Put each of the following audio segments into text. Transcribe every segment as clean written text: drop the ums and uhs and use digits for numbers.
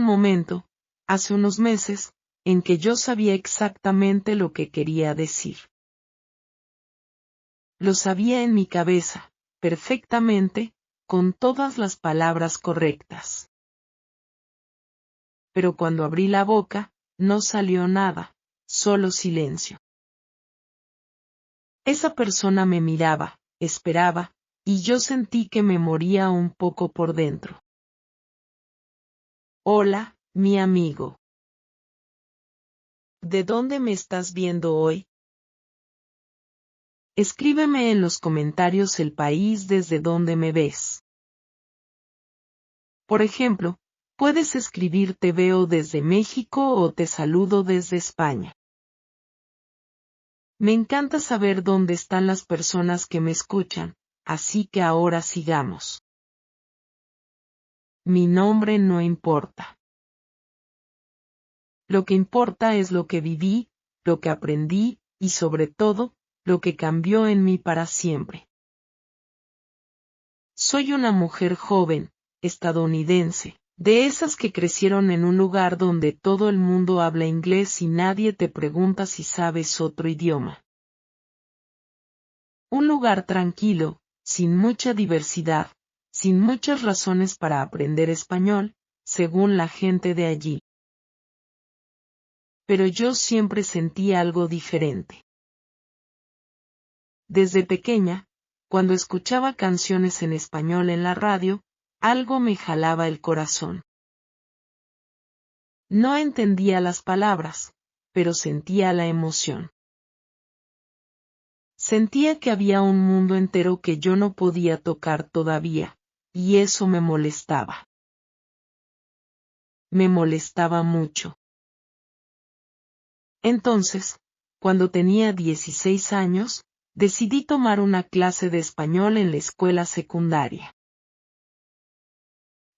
un momento, hace unos meses, en que yo sabía exactamente lo que quería decir. Lo sabía en mi cabeza, perfectamente, con todas las palabras correctas. Pero cuando abrí la boca, no salió nada, solo silencio. Esa persona me miraba, esperaba, y yo sentí que me moría un poco por dentro. Hola, mi amigo. ¿De dónde me estás viendo hoy? Escríbeme en los comentarios el país desde donde me ves. Por ejemplo, puedes escribir te veo desde México o te saludo desde España. Me encanta saber dónde están las personas que me escuchan, así que ahora sigamos. Mi nombre no importa. Lo que importa es lo que viví, lo que aprendí, y sobre todo, lo que cambió en mí para siempre. Soy una mujer joven, estadounidense, de esas que crecieron en un lugar donde todo el mundo habla inglés y nadie te pregunta si sabes otro idioma. Un lugar tranquilo, sin mucha diversidad, sin muchas razones para aprender español, según la gente de allí. Pero yo siempre sentí algo diferente. Desde pequeña, cuando escuchaba canciones en español en la radio, algo me jalaba el corazón. No entendía las palabras, pero sentía la emoción. Sentía que había un mundo entero que yo no podía tocar todavía, y eso me molestaba. Me molestaba mucho. Entonces, cuando tenía 16 años, decidí tomar una clase de español en la escuela secundaria.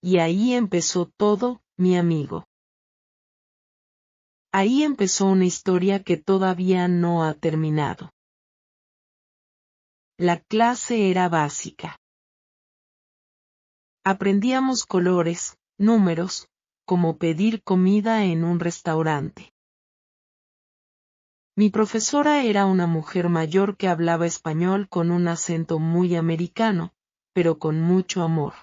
Y ahí empezó todo, mi amigo. Ahí empezó una historia que todavía no ha terminado. La clase era básica. Aprendíamos colores, números, como pedir comida en un restaurante. Mi profesora era una mujer mayor que hablaba español con un acento muy americano, pero con mucho amor.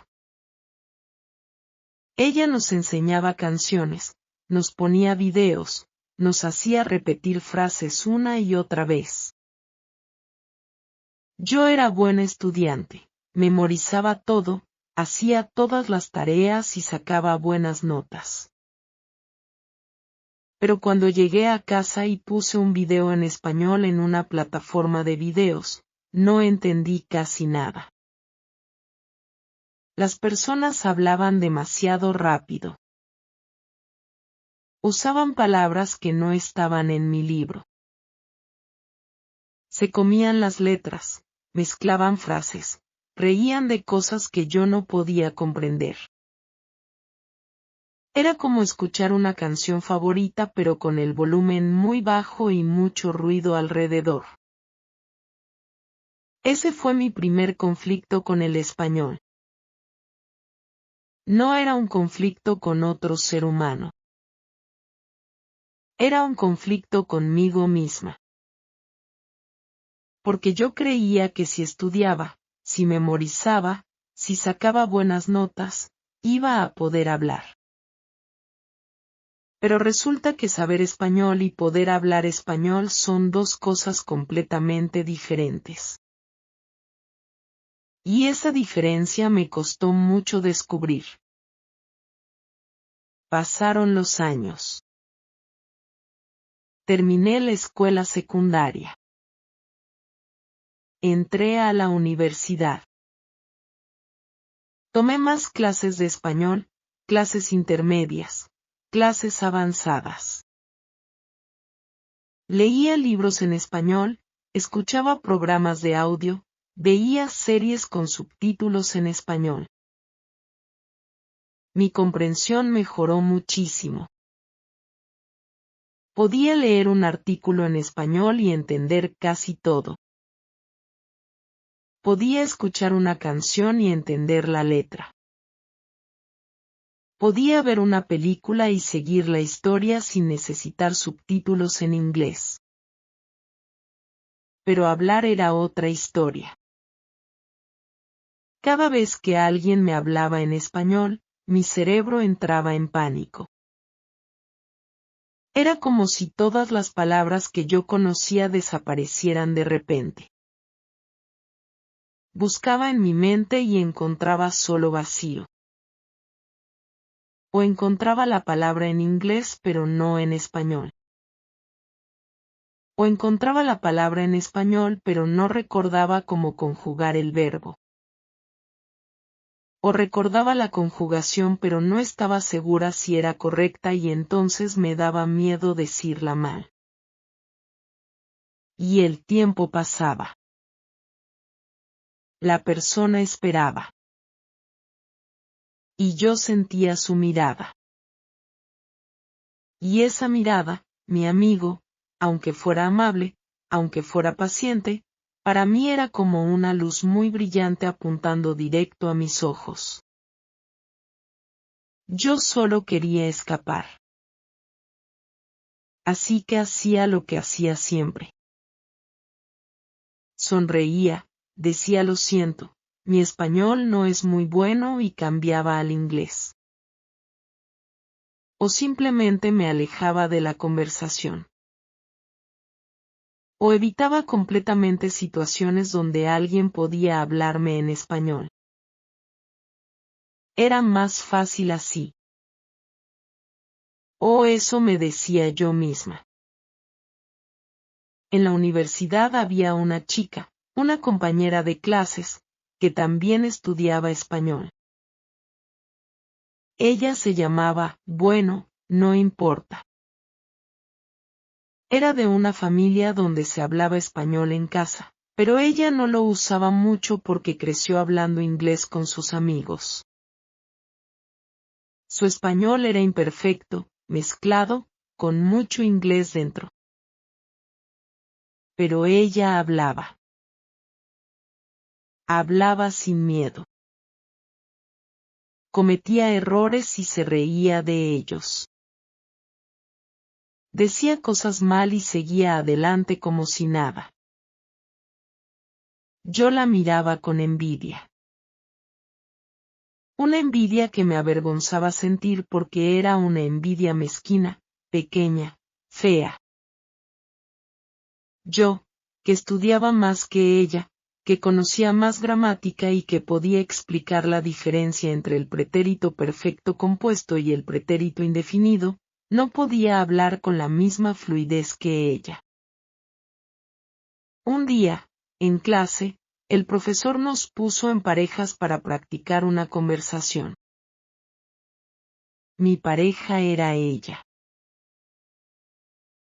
Ella nos enseñaba canciones, nos ponía videos, nos hacía repetir frases una y otra vez. Yo era buena estudiante, memorizaba todo, hacía todas las tareas y sacaba buenas notas. Pero cuando llegué a casa y puse un video en español en una plataforma de videos, no entendí casi nada. Las personas hablaban demasiado rápido. Usaban palabras que no estaban en mi libro. Se comían las letras, mezclaban frases, reían de cosas que yo no podía comprender. Era como escuchar una canción favorita pero con el volumen muy bajo y mucho ruido alrededor. Ese fue mi primer conflicto con el español. No era un conflicto con otro ser humano. Era un conflicto conmigo misma. Porque yo creía que si estudiaba, si memorizaba, si sacaba buenas notas, iba a poder hablar. Pero resulta que saber español y poder hablar español son dos cosas completamente diferentes. Y esa diferencia me costó mucho descubrir. Pasaron los años. Terminé la escuela secundaria. Entré a la universidad. Tomé más clases de español, clases intermedias, clases avanzadas. Leía libros en español, escuchaba programas de audio, veía series con subtítulos en español. Mi comprensión mejoró muchísimo. Podía leer un artículo en español y entender casi todo. Podía escuchar una canción y entender la letra. Podía ver una película y seguir la historia sin necesitar subtítulos en inglés. Pero hablar era otra historia. Cada vez que alguien me hablaba en español, mi cerebro entraba en pánico. Era como si todas las palabras que yo conocía desaparecieran de repente. Buscaba en mi mente y encontraba solo vacío. O encontraba la palabra en inglés pero no en español. O encontraba la palabra en español pero no recordaba cómo conjugar el verbo. O recordaba la conjugación pero no estaba segura si era correcta y entonces me daba miedo decirla mal. Y el tiempo pasaba. La persona esperaba. Y yo sentía su mirada. Y esa mirada, mi amigo, aunque fuera amable, aunque fuera paciente, para mí era como una luz muy brillante apuntando directo a mis ojos. Yo solo quería escapar. Así que hacía lo que hacía siempre. Sonreía, decía lo siento, mi español no es muy bueno y cambiaba al inglés. O simplemente me alejaba de la conversación. O evitaba completamente situaciones donde alguien podía hablarme en español. Era más fácil así. O eso me decía yo misma. En la universidad había una chica, una compañera de clases, que también estudiaba español. Ella se llamaba, bueno, no importa. Era de una familia donde se hablaba español en casa, pero ella no lo usaba mucho porque creció hablando inglés con sus amigos. Su español era imperfecto, mezclado, con mucho inglés dentro. Pero ella hablaba. Hablaba sin miedo. Cometía errores y se reía de ellos. Decía cosas mal y seguía adelante como si nada. Yo la miraba con envidia. Una envidia que me avergonzaba sentir porque era una envidia mezquina, pequeña, fea. Yo, que estudiaba más que ella, que conocía más gramática y que podía explicar la diferencia entre el pretérito perfecto compuesto y el pretérito indefinido, no podía hablar con la misma fluidez que ella. Un día, en clase, el profesor nos puso en parejas para practicar una conversación. Mi pareja era ella.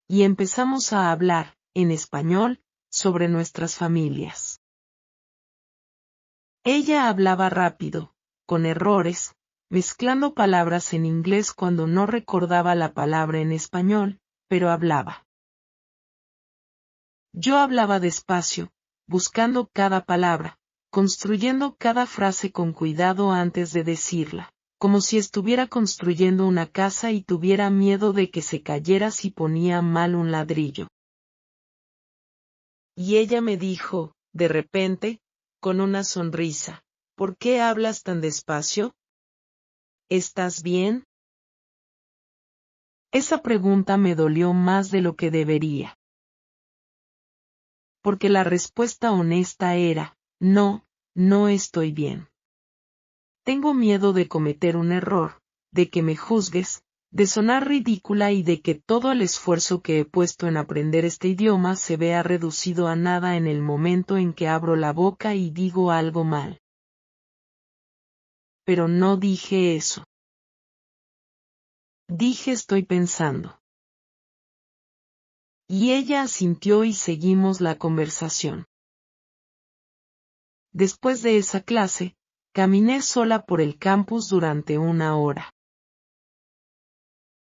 Y empezamos a hablar, en español, sobre nuestras familias. Ella hablaba rápido, con errores, mezclando palabras en inglés cuando no recordaba la palabra en español, pero hablaba. Yo hablaba despacio, buscando cada palabra, construyendo cada frase con cuidado antes de decirla, como si estuviera construyendo una casa y tuviera miedo de que se cayera si ponía mal un ladrillo. Y ella me dijo, de repente, con una sonrisa, ¿por qué hablas tan despacio? ¿Estás bien? Esa pregunta me dolió más de lo que debería. Porque la respuesta honesta era, no, no estoy bien. Tengo miedo de cometer un error, de que me juzgues, de sonar ridícula y de que todo el esfuerzo que he puesto en aprender este idioma se vea reducido a nada en el momento en que abro la boca y digo algo mal. Pero no dije eso. Dije estoy pensando. Y ella asintió y seguimos la conversación. Después de esa clase, caminé sola por el campus durante 1 hora.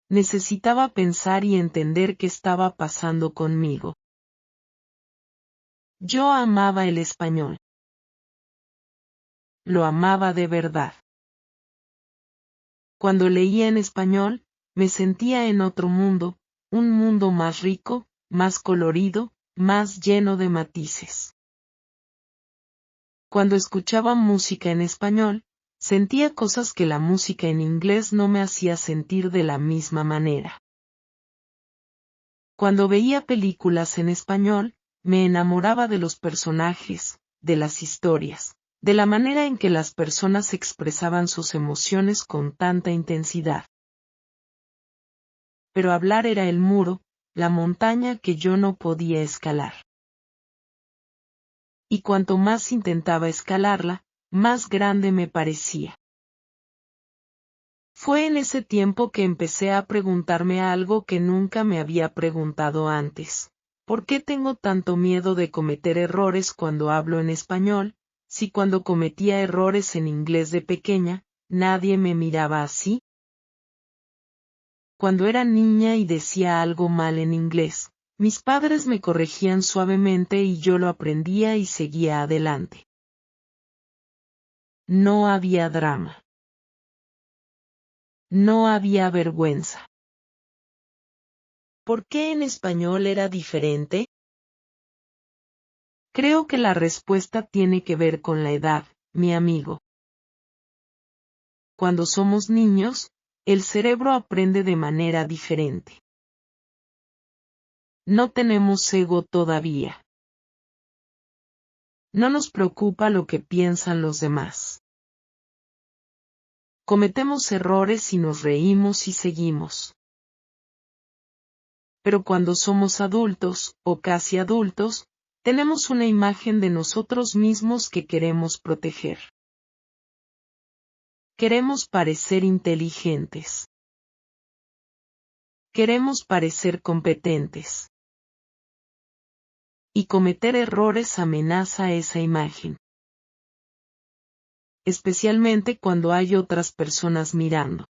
Necesitaba pensar y entender qué estaba pasando conmigo. Yo amaba el español. Lo amaba de verdad. Cuando leía en español, me sentía en otro mundo, un mundo más rico, más colorido, más lleno de matices. Cuando escuchaba música en español, sentía cosas que la música en inglés no me hacía sentir de la misma manera. Cuando veía películas en español, me enamoraba de los personajes, de las historias, de la manera en que las personas expresaban sus emociones con tanta intensidad. Pero hablar era el muro, la montaña que yo no podía escalar. Y cuanto más intentaba escalarla, más grande me parecía. Fue en ese tiempo que empecé a preguntarme algo que nunca me había preguntado antes. ¿Por qué tengo tanto miedo de cometer errores cuando hablo en español, si cuando cometía errores en inglés de pequeña, nadie me miraba así? Cuando era niña y decía algo mal en inglés, mis padres me corregían suavemente y yo lo aprendía y seguía adelante. No había drama. No había vergüenza. ¿Por qué en español era diferente? Creo que la respuesta tiene que ver con la edad, mi amigo. Cuando somos niños, el cerebro aprende de manera diferente. No tenemos ego todavía. No nos preocupa lo que piensan los demás. Cometemos errores y nos reímos y seguimos. Pero cuando somos adultos, o casi adultos, tenemos una imagen de nosotros mismos que queremos proteger. Queremos parecer inteligentes. Queremos parecer competentes. Y cometer errores amenaza esa imagen. Especialmente cuando hay otras personas mirando.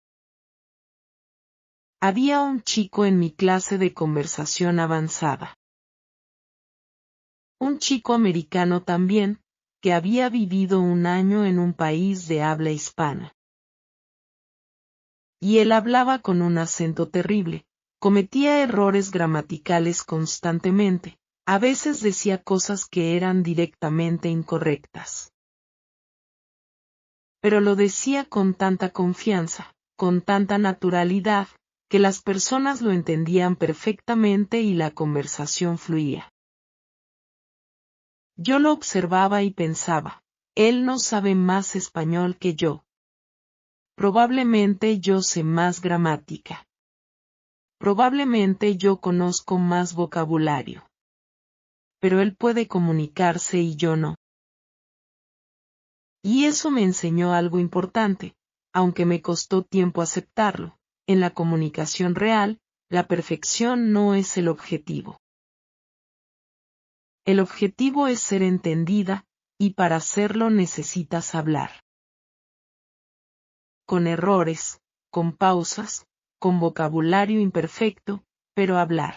Había un chico en mi clase de conversación avanzada. Un chico americano también, que había vivido un año en un país de habla hispana. Y él hablaba con un acento terrible, cometía errores gramaticales constantemente, a veces decía cosas que eran directamente incorrectas. Pero lo decía con tanta confianza, con tanta naturalidad, que las personas lo entendían perfectamente y la conversación fluía. Yo lo observaba y pensaba, él no sabe más español que yo. Probablemente yo sé más gramática. Probablemente yo conozco más vocabulario. Pero él puede comunicarse y yo no. Y eso me enseñó algo importante, aunque me costó tiempo aceptarlo. En la comunicación real, la perfección no es el objetivo. El objetivo es ser entendida, y para hacerlo necesitas hablar. Con errores, con pausas, con vocabulario imperfecto, pero hablar.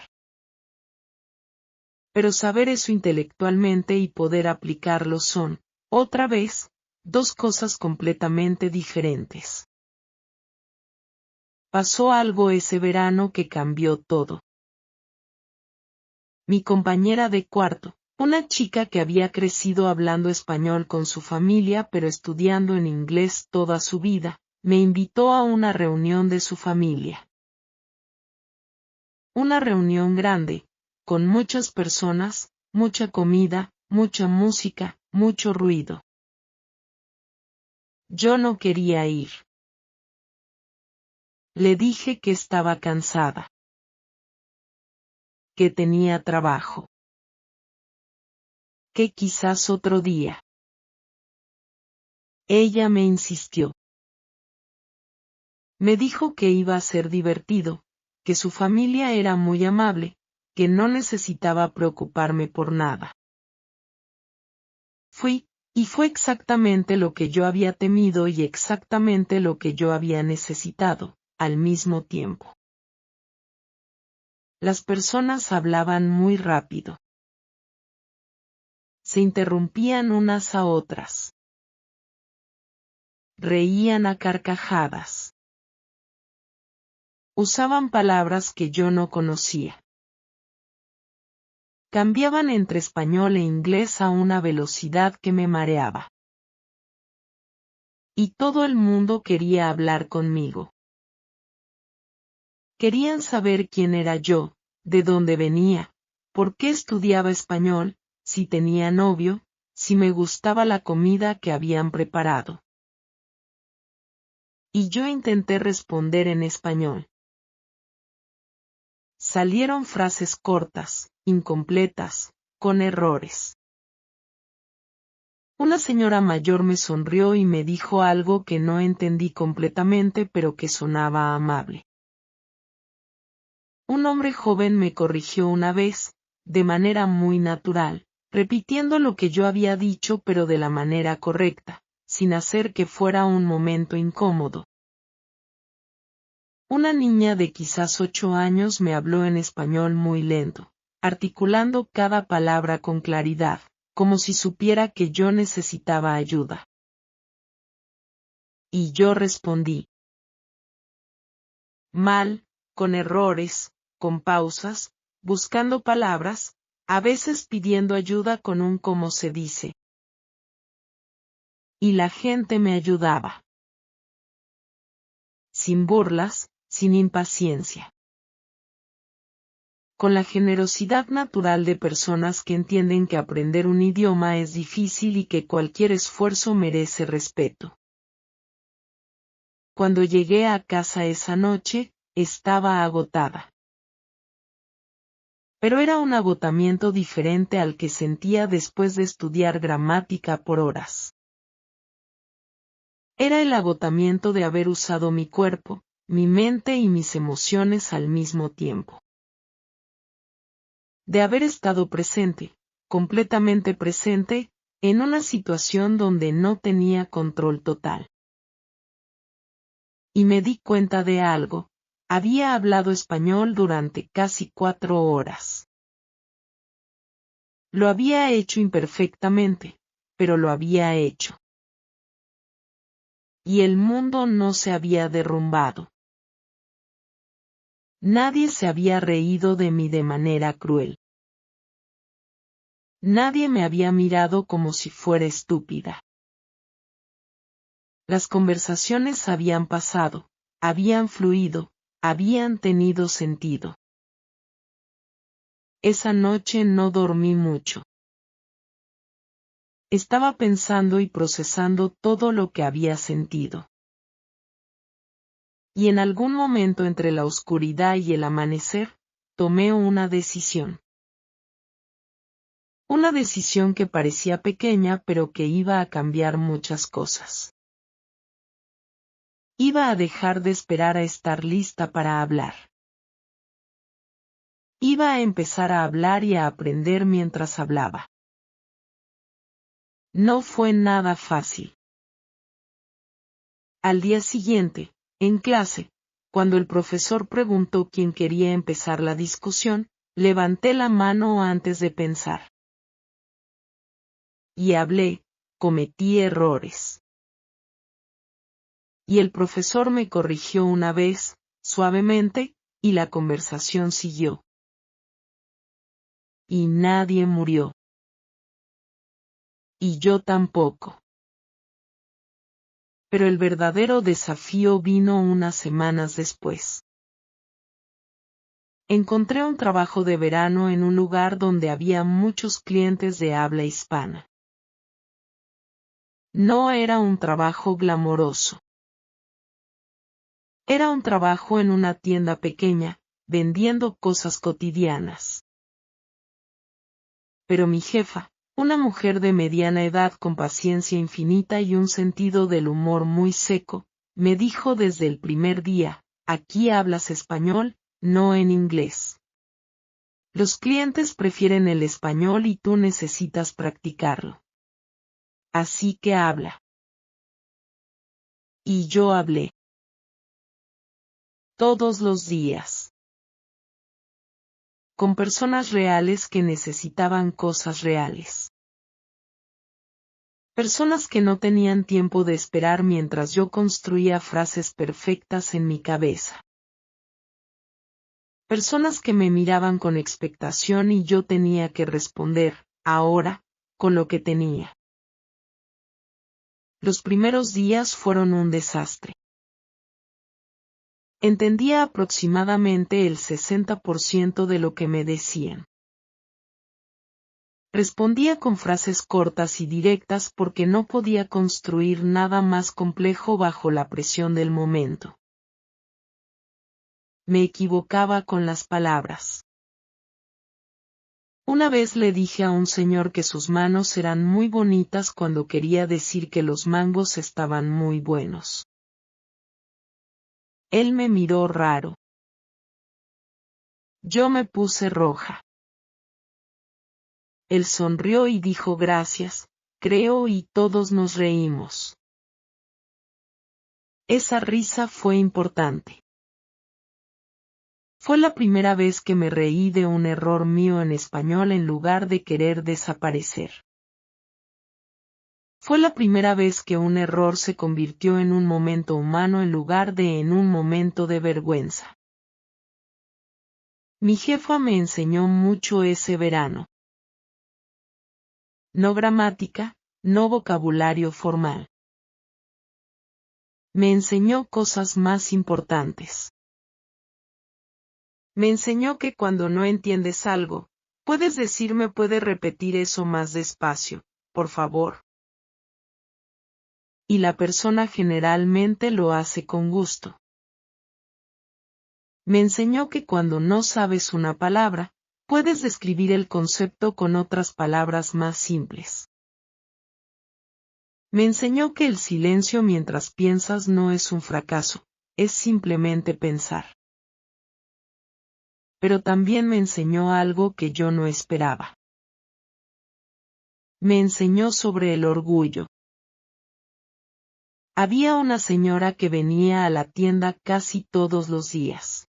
Pero saber eso intelectualmente y poder aplicarlo son, otra vez, dos cosas completamente diferentes. Pasó algo ese verano que cambió todo. Mi compañera de cuarto, una chica que había crecido hablando español con su familia pero estudiando en inglés toda su vida, me invitó a una reunión de su familia. Una reunión grande, con muchas personas, mucha comida, mucha música, mucho ruido. Yo no quería ir. Le dije que estaba cansada. Que tenía trabajo. Que quizás otro día. Ella me insistió. Me dijo que iba a ser divertido, que su familia era muy amable, que no necesitaba preocuparme por nada. Fui, y fue exactamente lo que yo había temido y exactamente lo que yo había necesitado, al mismo tiempo. Las personas hablaban muy rápido. Se interrumpían unas a otras. Reían a carcajadas. Usaban palabras que yo no conocía. Cambiaban entre español e inglés a una velocidad que me mareaba. Y todo el mundo quería hablar conmigo. Querían saber quién era yo, de dónde venía, por qué estudiaba español, si tenía novio, si me gustaba la comida que habían preparado. Y yo intenté responder en español. Salieron frases cortas, incompletas, con errores. Una señora mayor me sonrió y me dijo algo que no entendí completamente pero que sonaba amable. Un hombre joven me corrigió una vez, de manera muy natural, repitiendo lo que yo había dicho pero de la manera correcta, sin hacer que fuera un momento incómodo. Una niña de quizás 8 años me habló en español muy lento, articulando cada palabra con claridad, como si supiera que yo necesitaba ayuda. Y yo respondí. Mal, con errores, con pausas, buscando palabras, a veces pidiendo ayuda con un cómo se dice. Y la gente me ayudaba. Sin burlas, sin impaciencia. Con la generosidad natural de personas que entienden que aprender un idioma es difícil y que cualquier esfuerzo merece respeto. Cuando llegué a casa esa noche, estaba agotada. Pero era un agotamiento diferente al que sentía después de estudiar gramática por horas. Era el agotamiento de haber usado mi cuerpo, mi mente y mis emociones al mismo tiempo. De haber estado presente, completamente presente, en una situación donde no tenía control total. Y me di cuenta de algo, había hablado español durante casi 4 horas. Lo había hecho imperfectamente, pero lo había hecho. Y el mundo no se había derrumbado. Nadie se había reído de mí de manera cruel. Nadie me había mirado como si fuera estúpida. Las conversaciones habían pasado, habían fluido, habían tenido sentido. Esa noche no dormí mucho. Estaba pensando y procesando todo lo que había sentido. Y en algún momento entre la oscuridad y el amanecer, tomé una decisión. Una decisión que parecía pequeña pero que iba a cambiar muchas cosas. Iba a dejar de esperar a estar lista para hablar. Iba a empezar a hablar y a aprender mientras hablaba. No fue nada fácil. Al día siguiente, en clase, cuando el profesor preguntó quién quería empezar la discusión, levanté la mano antes de pensar. Y hablé, cometí errores. Y el profesor me corrigió una vez, suavemente, y la conversación siguió. Y nadie murió. Y yo tampoco. Pero el verdadero desafío vino unas semanas después. Encontré un trabajo de verano en un lugar donde había muchos clientes de habla hispana. No era un trabajo glamoroso. Era un trabajo en una tienda pequeña, vendiendo cosas cotidianas. Pero mi jefa, una mujer de mediana edad con paciencia infinita y un sentido del humor muy seco, me dijo desde el primer día, aquí hablas español, no en inglés. Los clientes prefieren el español y tú necesitas practicarlo. Así que habla. Y yo hablé. Todos los días. Con personas reales que necesitaban cosas reales. Personas que no tenían tiempo de esperar mientras yo construía frases perfectas en mi cabeza. Personas que me miraban con expectación y yo tenía que responder, ahora, con lo que tenía. Los primeros días fueron un desastre. Entendía aproximadamente el 60% de lo que me decían. Respondía con frases cortas y directas porque no podía construir nada más complejo bajo la presión del momento. Me equivocaba con las palabras. Una vez le dije a un señor que sus manos eran muy bonitas cuando quería decir que los mangos estaban muy buenos. Él me miró raro. Yo me puse roja. Él sonrió y dijo gracias, creo, y todos nos reímos. Esa risa fue importante. Fue la primera vez que me reí de un error mío en español en lugar de querer desaparecer. Fue la primera vez que un error se convirtió en un momento humano en lugar de en un momento de vergüenza. Mi jefa me enseñó mucho ese verano. No gramática, no vocabulario formal. Me enseñó cosas más importantes. Me enseñó que cuando no entiendes algo, puedes decirme, ¿puedes repetir eso más despacio, por favor? Y la persona generalmente lo hace con gusto. Me enseñó que cuando no sabes una palabra, puedes describir el concepto con otras palabras más simples. Me enseñó que el silencio mientras piensas no es un fracaso, es simplemente pensar. Pero también me enseñó algo que yo no esperaba. Me enseñó sobre el orgullo. Había una señora que venía a la tienda casi todos los días.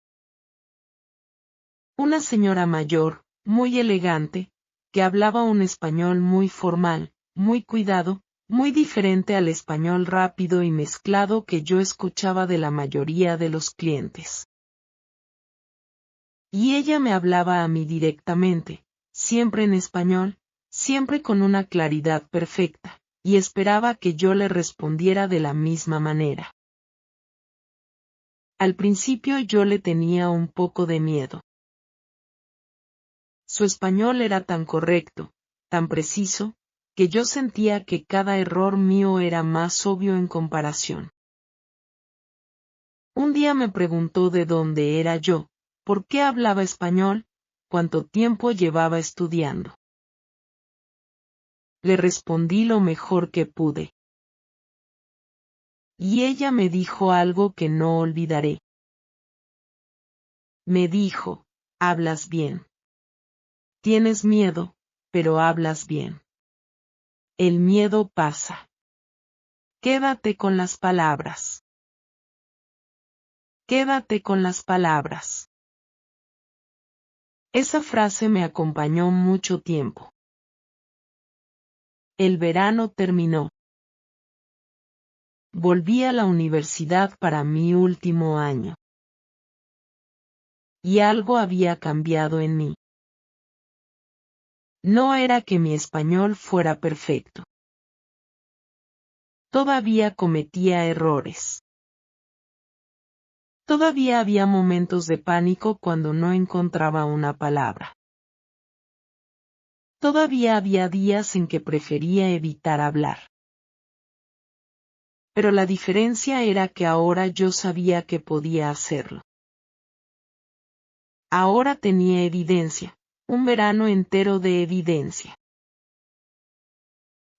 Una señora mayor, muy elegante, que hablaba un español muy formal, muy cuidado, muy diferente al español rápido y mezclado que yo escuchaba de la mayoría de los clientes. Y ella me hablaba a mí directamente, siempre en español, siempre con una claridad perfecta, y esperaba que yo le respondiera de la misma manera. Al principio yo le tenía un poco de miedo. Su español era tan correcto, tan preciso, que yo sentía que cada error mío era más obvio en comparación. Un día me preguntó de dónde era yo, por qué hablaba español, cuánto tiempo llevaba estudiando. Le respondí lo mejor que pude. Y ella me dijo algo que no olvidaré. Me dijo, hablas bien. Tienes miedo, pero hablas bien. El miedo pasa. Quédate con las palabras. Quédate con las palabras. Esa frase me acompañó mucho tiempo. El verano terminó. Volví a la universidad para mi último año. Y algo había cambiado en mí. No era que mi español fuera perfecto. Todavía cometía errores. Todavía había momentos de pánico cuando no encontraba una palabra. Todavía había días en que prefería evitar hablar. Pero la diferencia era que ahora yo sabía que podía hacerlo. Ahora tenía evidencia, un verano entero de evidencia.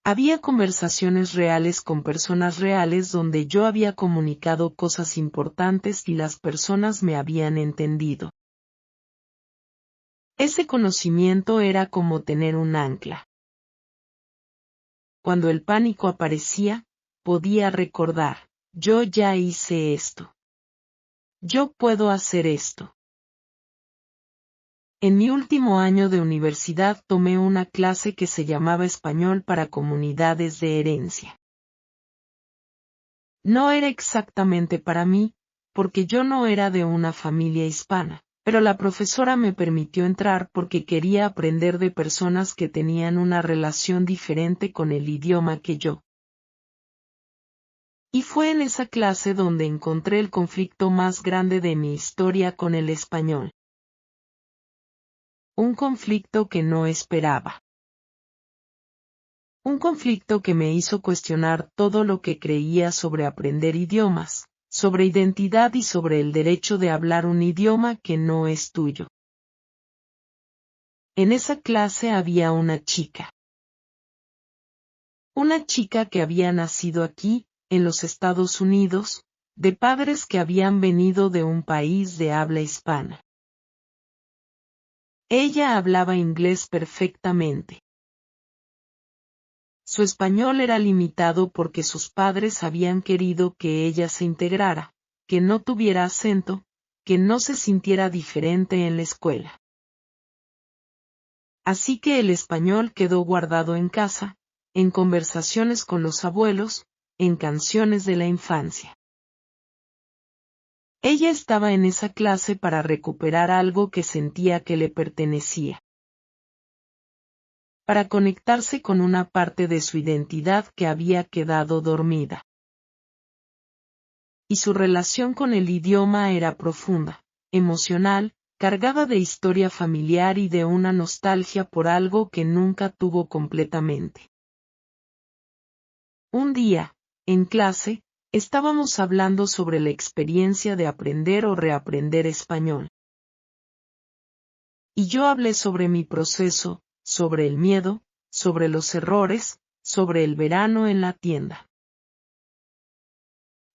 Había conversaciones reales con personas reales donde yo había comunicado cosas importantes y las personas me habían entendido. Ese conocimiento era como tener un ancla. Cuando el pánico aparecía, podía recordar, yo ya hice esto. Yo puedo hacer esto. En mi último año de universidad tomé una clase que se llamaba Español para Comunidades de Herencia. No era exactamente para mí, porque yo no era de una familia hispana, pero la profesora me permitió entrar porque quería aprender de personas que tenían una relación diferente con el idioma que yo. Y fue en esa clase donde encontré el conflicto más grande de mi historia con el español. Un conflicto que no esperaba. Un conflicto que me hizo cuestionar todo lo que creía sobre aprender idiomas, sobre identidad y sobre el derecho de hablar un idioma que no es tuyo. En esa clase había una chica. Una chica que había nacido aquí, en los Estados Unidos, de padres que habían venido de un país de habla hispana. Ella hablaba inglés perfectamente. Su español era limitado porque sus padres habían querido que ella se integrara, que no tuviera acento, que no se sintiera diferente en la escuela. Así que el español quedó guardado en casa, en conversaciones con los abuelos, en canciones de la infancia. Ella estaba en esa clase para recuperar algo que sentía que le pertenecía. Para conectarse con una parte de su identidad que había quedado dormida. Y su relación con el idioma era profunda, emocional, cargada de historia familiar y de una nostalgia por algo que nunca tuvo completamente. Un día, en clase, estábamos hablando sobre la experiencia de aprender o reaprender español. Y yo hablé sobre mi proceso, sobre el miedo, sobre los errores, sobre el verano en la tienda.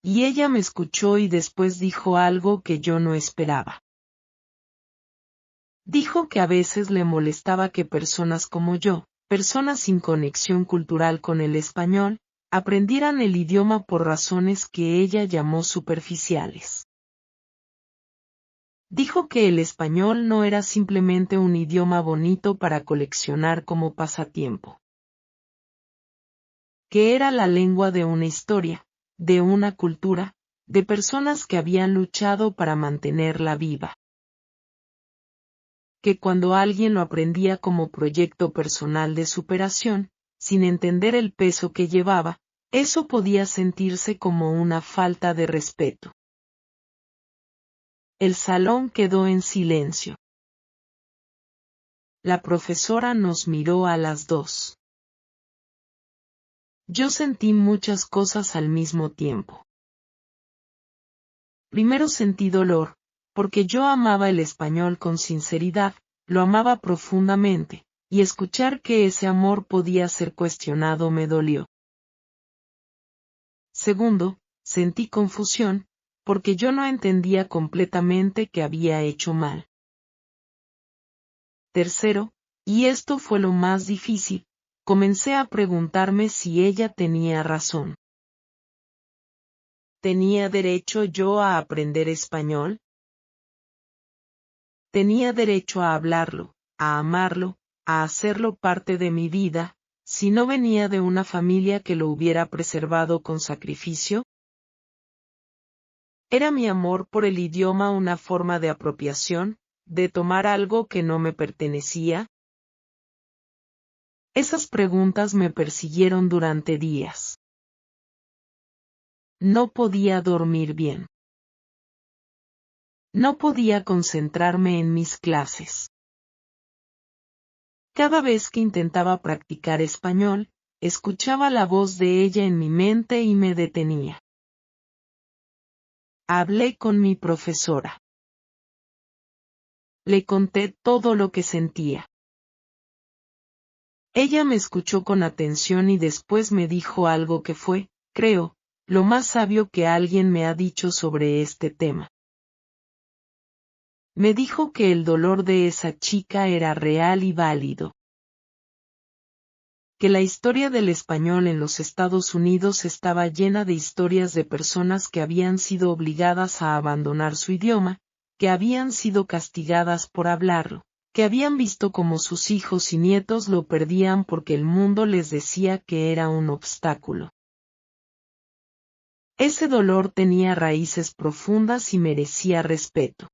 Y ella me escuchó y después dijo algo que yo no esperaba. Dijo que a veces le molestaba que personas como yo, personas sin conexión cultural con el español, aprendieran el idioma por razones que ella llamó superficiales. Dijo que el español no era simplemente un idioma bonito para coleccionar como pasatiempo. Que era la lengua de una historia, de una cultura, de personas que habían luchado para mantenerla viva. Que cuando alguien lo aprendía como proyecto personal de superación, sin entender el peso que llevaba, eso podía sentirse como una falta de respeto. El salón quedó en silencio. La profesora nos miró a las dos. Yo sentí muchas cosas al mismo tiempo. Primero sentí dolor, porque yo amaba el español con sinceridad, lo amaba profundamente, y escuchar que ese amor podía ser cuestionado me dolió. Segundo, sentí confusión, porque yo no entendía completamente que había hecho mal. Tercero, y esto fue lo más difícil, comencé a preguntarme si ella tenía razón. ¿Tenía derecho yo a aprender español? ¿Tenía derecho a hablarlo, a amarlo, a hacerlo parte de mi vida, si no venía de una familia que lo hubiera preservado con sacrificio? ¿Era mi amor por el idioma una forma de apropiación, de tomar algo que no me pertenecía? Esas preguntas me persiguieron durante días. No podía dormir bien. No podía concentrarme en mis clases. Cada vez que intentaba practicar español, escuchaba la voz de ella en mi mente y me detenía. Hablé con mi profesora. Le conté todo lo que sentía. Ella me escuchó con atención y después me dijo algo que fue, creo, lo más sabio que alguien me ha dicho sobre este tema. Me dijo que el dolor de esa chica era real y válido. Que la historia del español en los Estados Unidos estaba llena de historias de personas que habían sido obligadas a abandonar su idioma, que habían sido castigadas por hablarlo, que habían visto cómo sus hijos y nietos lo perdían porque el mundo les decía que era un obstáculo. Ese dolor tenía raíces profundas y merecía respeto.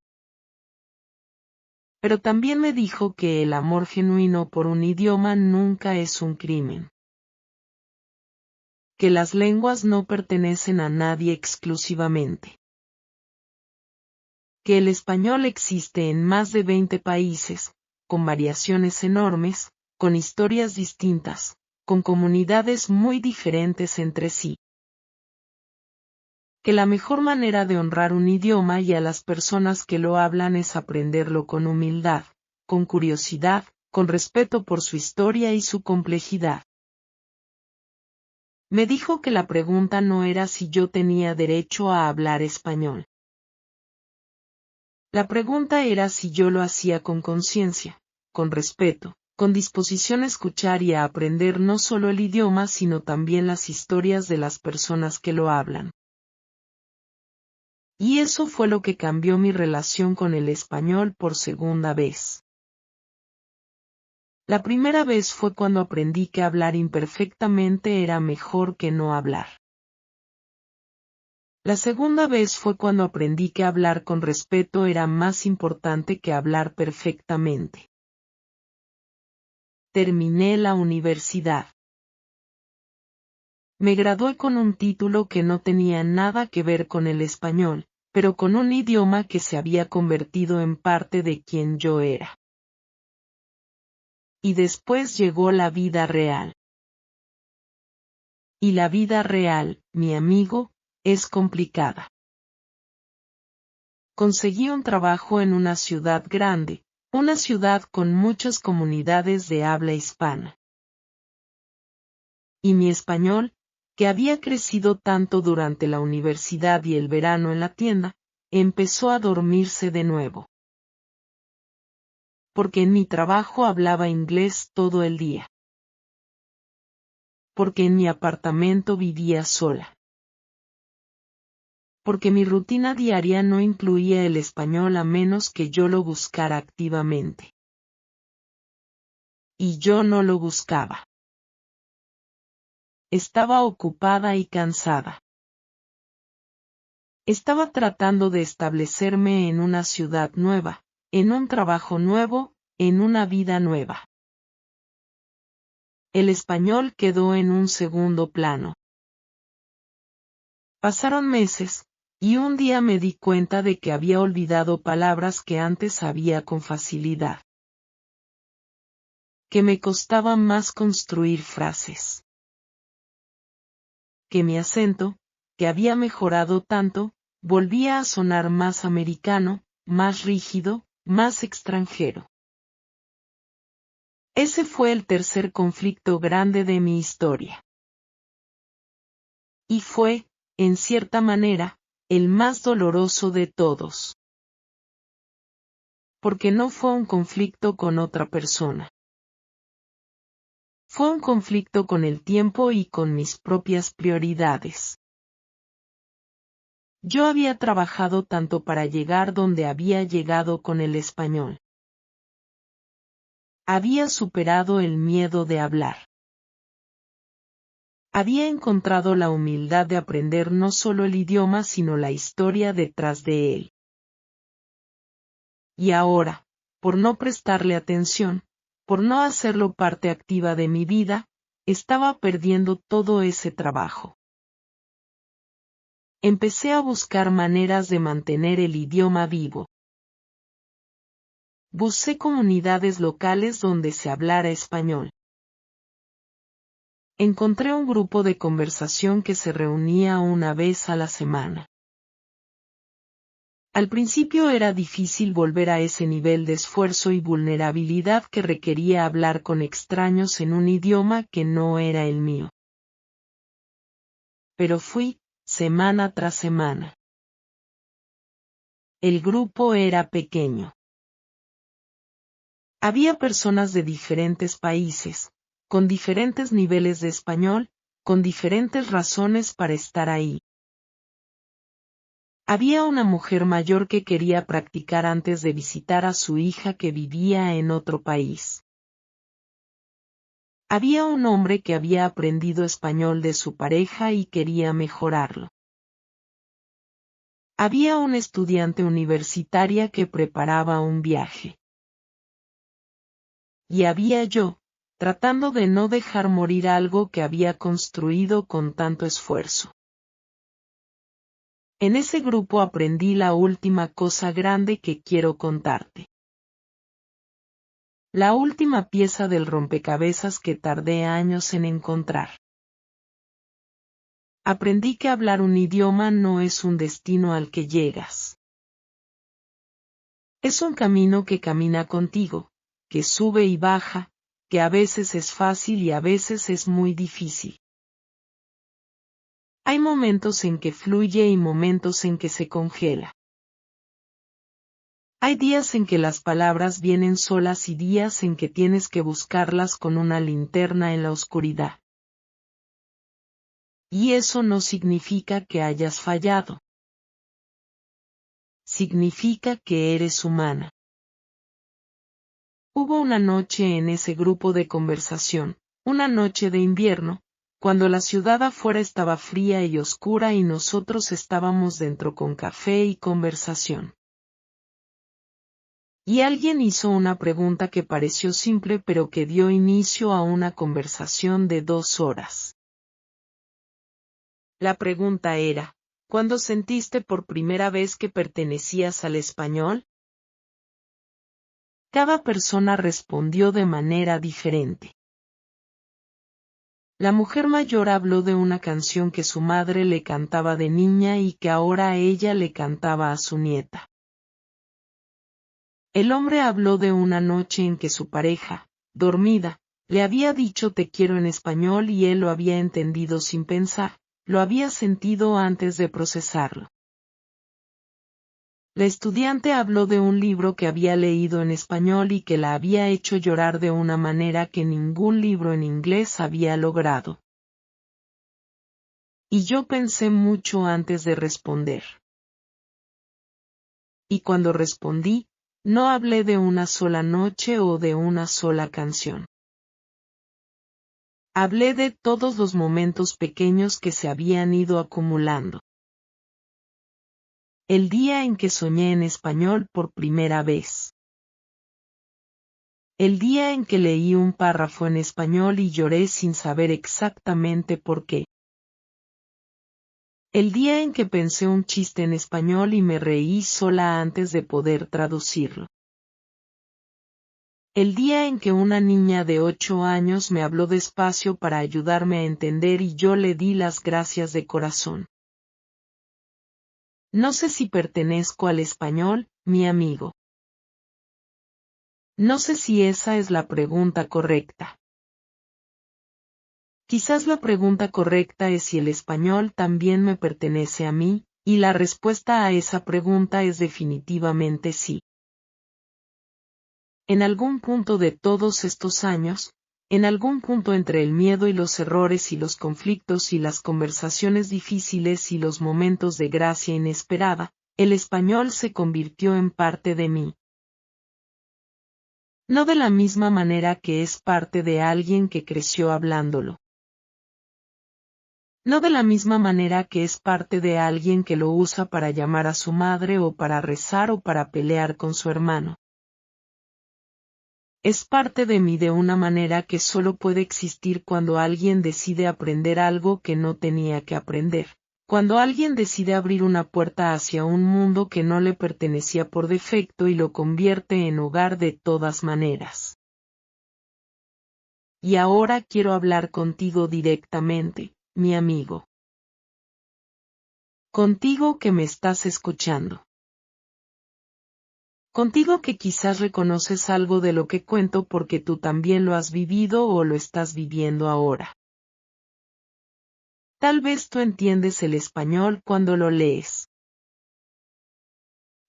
Pero también me dijo que el amor genuino por un idioma nunca es un crimen. Que las lenguas no pertenecen a nadie exclusivamente. Que el español existe en más de 20 países, con variaciones enormes, con historias distintas, con comunidades muy diferentes entre sí. Que la mejor manera de honrar un idioma y a las personas que lo hablan es aprenderlo con humildad, con curiosidad, con respeto por su historia y su complejidad. Me dijo que la pregunta no era si yo tenía derecho a hablar español. La pregunta era si yo lo hacía con conciencia, con respeto, con disposición a escuchar y a aprender no solo el idioma sino también las historias de las personas que lo hablan. Y eso fue lo que cambió mi relación con el español por segunda vez. La primera vez fue cuando aprendí que hablar imperfectamente era mejor que no hablar. La segunda vez fue cuando aprendí que hablar con respeto era más importante que hablar perfectamente. Terminé la universidad. Me gradué con un título que no tenía nada que ver con el español, pero con un idioma que se había convertido en parte de quien yo era. Y después llegó la vida real. Y la vida real, mi amigo, es complicada. Conseguí un trabajo en una ciudad grande, una ciudad con muchas comunidades de habla hispana. Y mi español, que había crecido tanto durante la universidad y el verano en la tienda, empezó a dormirse de nuevo. Porque en mi trabajo hablaba inglés todo el día. Porque en mi apartamento vivía sola. Porque mi rutina diaria no incluía el español a menos que yo lo buscara activamente. Y yo no lo buscaba. Estaba ocupada y cansada. Estaba tratando de establecerme en una ciudad nueva, en un trabajo nuevo, en una vida nueva. El español quedó en un segundo plano. Pasaron meses, y un día me di cuenta de que había olvidado palabras que antes sabía con facilidad. Que me costaba más construir frases. Que mi acento, que había mejorado tanto, volvía a sonar más americano, más rígido, más extranjero. Ese fue el tercer conflicto grande de mi historia. Y fue, en cierta manera, el más doloroso de todos. Porque no fue un conflicto con otra persona. Fue un conflicto con el tiempo y con mis propias prioridades. Yo había trabajado tanto para llegar donde había llegado con el español. Había superado el miedo de hablar. Había encontrado la humildad de aprender no solo el idioma sino la historia detrás de él. Y ahora, por no prestarle atención, por no hacerlo parte activa de mi vida, estaba perdiendo todo ese trabajo. Empecé a buscar maneras de mantener el idioma vivo. Busqué comunidades locales donde se hablara español. Encontré un grupo de conversación que se reunía una vez a la semana. Al principio era difícil volver a ese nivel de esfuerzo y vulnerabilidad que requería hablar con extraños en un idioma que no era el mío. Pero fui, semana tras semana. El grupo era pequeño. Había personas de diferentes países, con diferentes niveles de español, con diferentes razones para estar ahí. Había una mujer mayor que quería practicar antes de visitar a su hija que vivía en otro país. Había un hombre que había aprendido español de su pareja y quería mejorarlo. Había una estudiante universitaria que preparaba un viaje. y había yo, tratando de no dejar morir algo que había construido con tanto esfuerzo. En ese grupo aprendí la última cosa grande que quiero contarte. La última pieza del rompecabezas que tardé años en encontrar. Aprendí que hablar un idioma no es un destino al que llegas. Es un camino que camina contigo, que sube y baja, que a veces es fácil y a veces es muy difícil. Hay momentos en que fluye y momentos en que se congela. Hay días en que las palabras vienen solas y días en que tienes que buscarlas con una linterna en la oscuridad. Y eso no significa que hayas fallado. Significa que eres humana. Hubo una noche en ese grupo de conversación, una noche de invierno, cuando la ciudad afuera estaba fría y oscura y nosotros estábamos dentro con café y conversación. Y alguien hizo una pregunta que pareció simple pero que dio inicio a una conversación de 2 horas. La pregunta era, ¿cuándo sentiste por primera vez que pertenecías al español? Cada persona respondió de manera diferente. La mujer mayor habló de una canción que su madre le cantaba de niña y que ahora ella le cantaba a su nieta. El hombre habló de una noche en que su pareja, dormida, le había dicho te quiero en español y él lo había entendido sin pensar, lo había sentido antes de procesarlo. La estudiante habló de un libro que había leído en español y que la había hecho llorar de una manera que ningún libro en inglés había logrado. Y yo pensé mucho antes de responder. Y cuando respondí, no hablé de una sola noche o de una sola canción. Hablé de todos los momentos pequeños que se habían ido acumulando. El día en que soñé en español por primera vez. El día en que leí un párrafo en español y lloré sin saber exactamente por qué. El día en que pensé un chiste en español y me reí sola antes de poder traducirlo. El día en que una niña de 8 años me habló despacio para ayudarme a entender y yo le di las gracias de corazón. No sé si pertenezco al español, mi amigo. No sé si esa es la pregunta correcta. Quizás la pregunta correcta es si el español también me pertenece a mí, y la respuesta a esa pregunta es definitivamente sí. En algún punto de todos estos años, en algún punto entre el miedo y los errores y los conflictos y las conversaciones difíciles y los momentos de gracia inesperada, el español se convirtió en parte de mí. No de la misma manera que es parte de alguien que creció hablándolo. No de la misma manera que es parte de alguien que lo usa para llamar a su madre o para rezar o para pelear con su hermano. Es parte de mí de una manera que solo puede existir cuando alguien decide aprender algo que no tenía que aprender, cuando alguien decide abrir una puerta hacia un mundo que no le pertenecía por defecto y lo convierte en hogar de todas maneras. Y ahora quiero hablar contigo directamente, mi amigo. Contigo que me estás escuchando. Contigo que quizás reconoces algo de lo que cuento porque tú también lo has vivido o lo estás viviendo ahora. Tal vez tú entiendes el español cuando lo lees.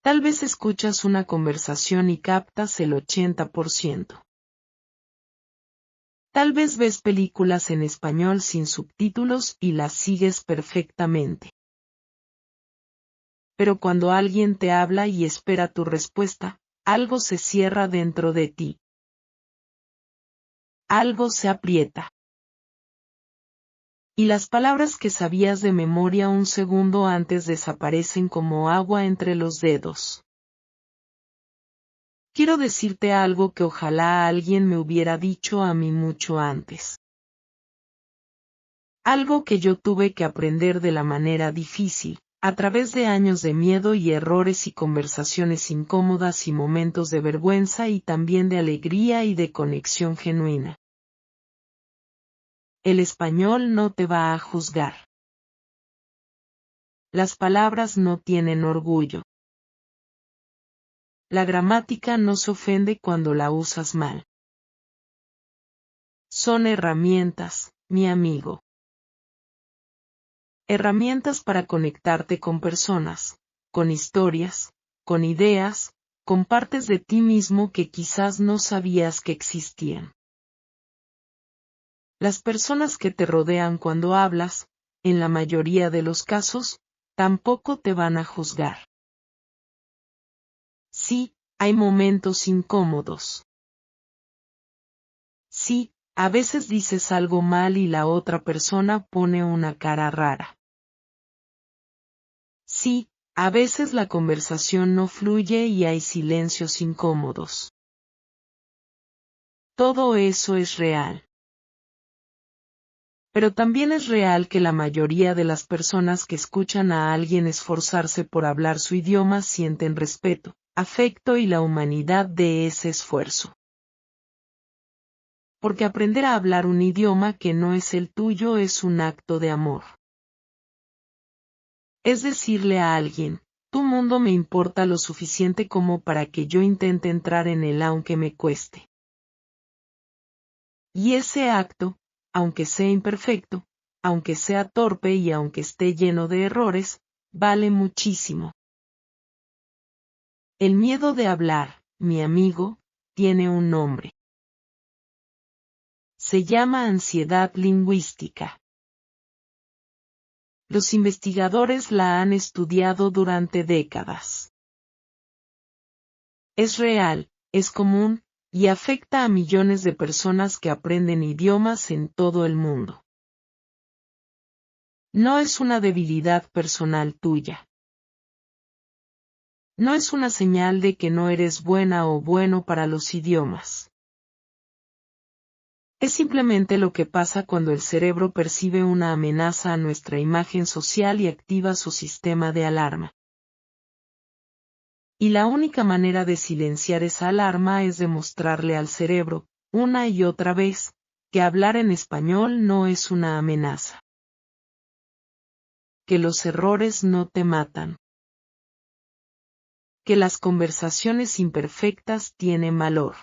Tal vez escuchas una conversación y captas el 80%. Tal vez ves películas en español sin subtítulos y las sigues perfectamente. Pero cuando alguien te habla y espera tu respuesta, algo se cierra dentro de ti. Algo se aprieta. Y las palabras que sabías de memoria un segundo antes desaparecen como agua entre los dedos. Quiero decirte algo que ojalá alguien me hubiera dicho a mí mucho antes. Algo que yo tuve que aprender de la manera difícil, a través de años de miedo y errores y conversaciones incómodas y momentos de vergüenza y también de alegría y de conexión genuina. El español no te va a juzgar. Las palabras no tienen orgullo. La gramática no se ofende cuando la usas mal. Son herramientas, mi amigo. Herramientas para conectarte con personas, con historias, con ideas, con partes de ti mismo que quizás no sabías que existían. Las personas que te rodean cuando hablas, en la mayoría de los casos, tampoco te van a juzgar. Sí, hay momentos incómodos. Sí, a veces dices algo mal y la otra persona pone una cara rara. Sí, a veces la conversación no fluye y hay silencios incómodos. Todo eso es real. Pero también es real que la mayoría de las personas que escuchan a alguien esforzarse por hablar su idioma sienten respeto, afecto y la humanidad de ese esfuerzo. Porque aprender a hablar un idioma que no es el tuyo es un acto de amor. Es decirle a alguien, tu mundo me importa lo suficiente como para que yo intente entrar en él aunque me cueste. Y ese acto, aunque sea imperfecto, aunque sea torpe y aunque esté lleno de errores, vale muchísimo. El miedo de hablar, mi amigo, tiene un nombre. Se llama ansiedad lingüística. Los investigadores la han estudiado durante décadas. Es real, es común, y afecta a millones de personas que aprenden idiomas en todo el mundo. No es una debilidad personal tuya. No es una señal de que no eres buena o bueno para los idiomas. Es simplemente lo que pasa cuando el cerebro percibe una amenaza a nuestra imagen social y activa su sistema de alarma. Y la única manera de silenciar esa alarma es demostrarle al cerebro, una y otra vez, que hablar en español no es una amenaza. Que los errores no te matan. Que las conversaciones imperfectas tienen valor.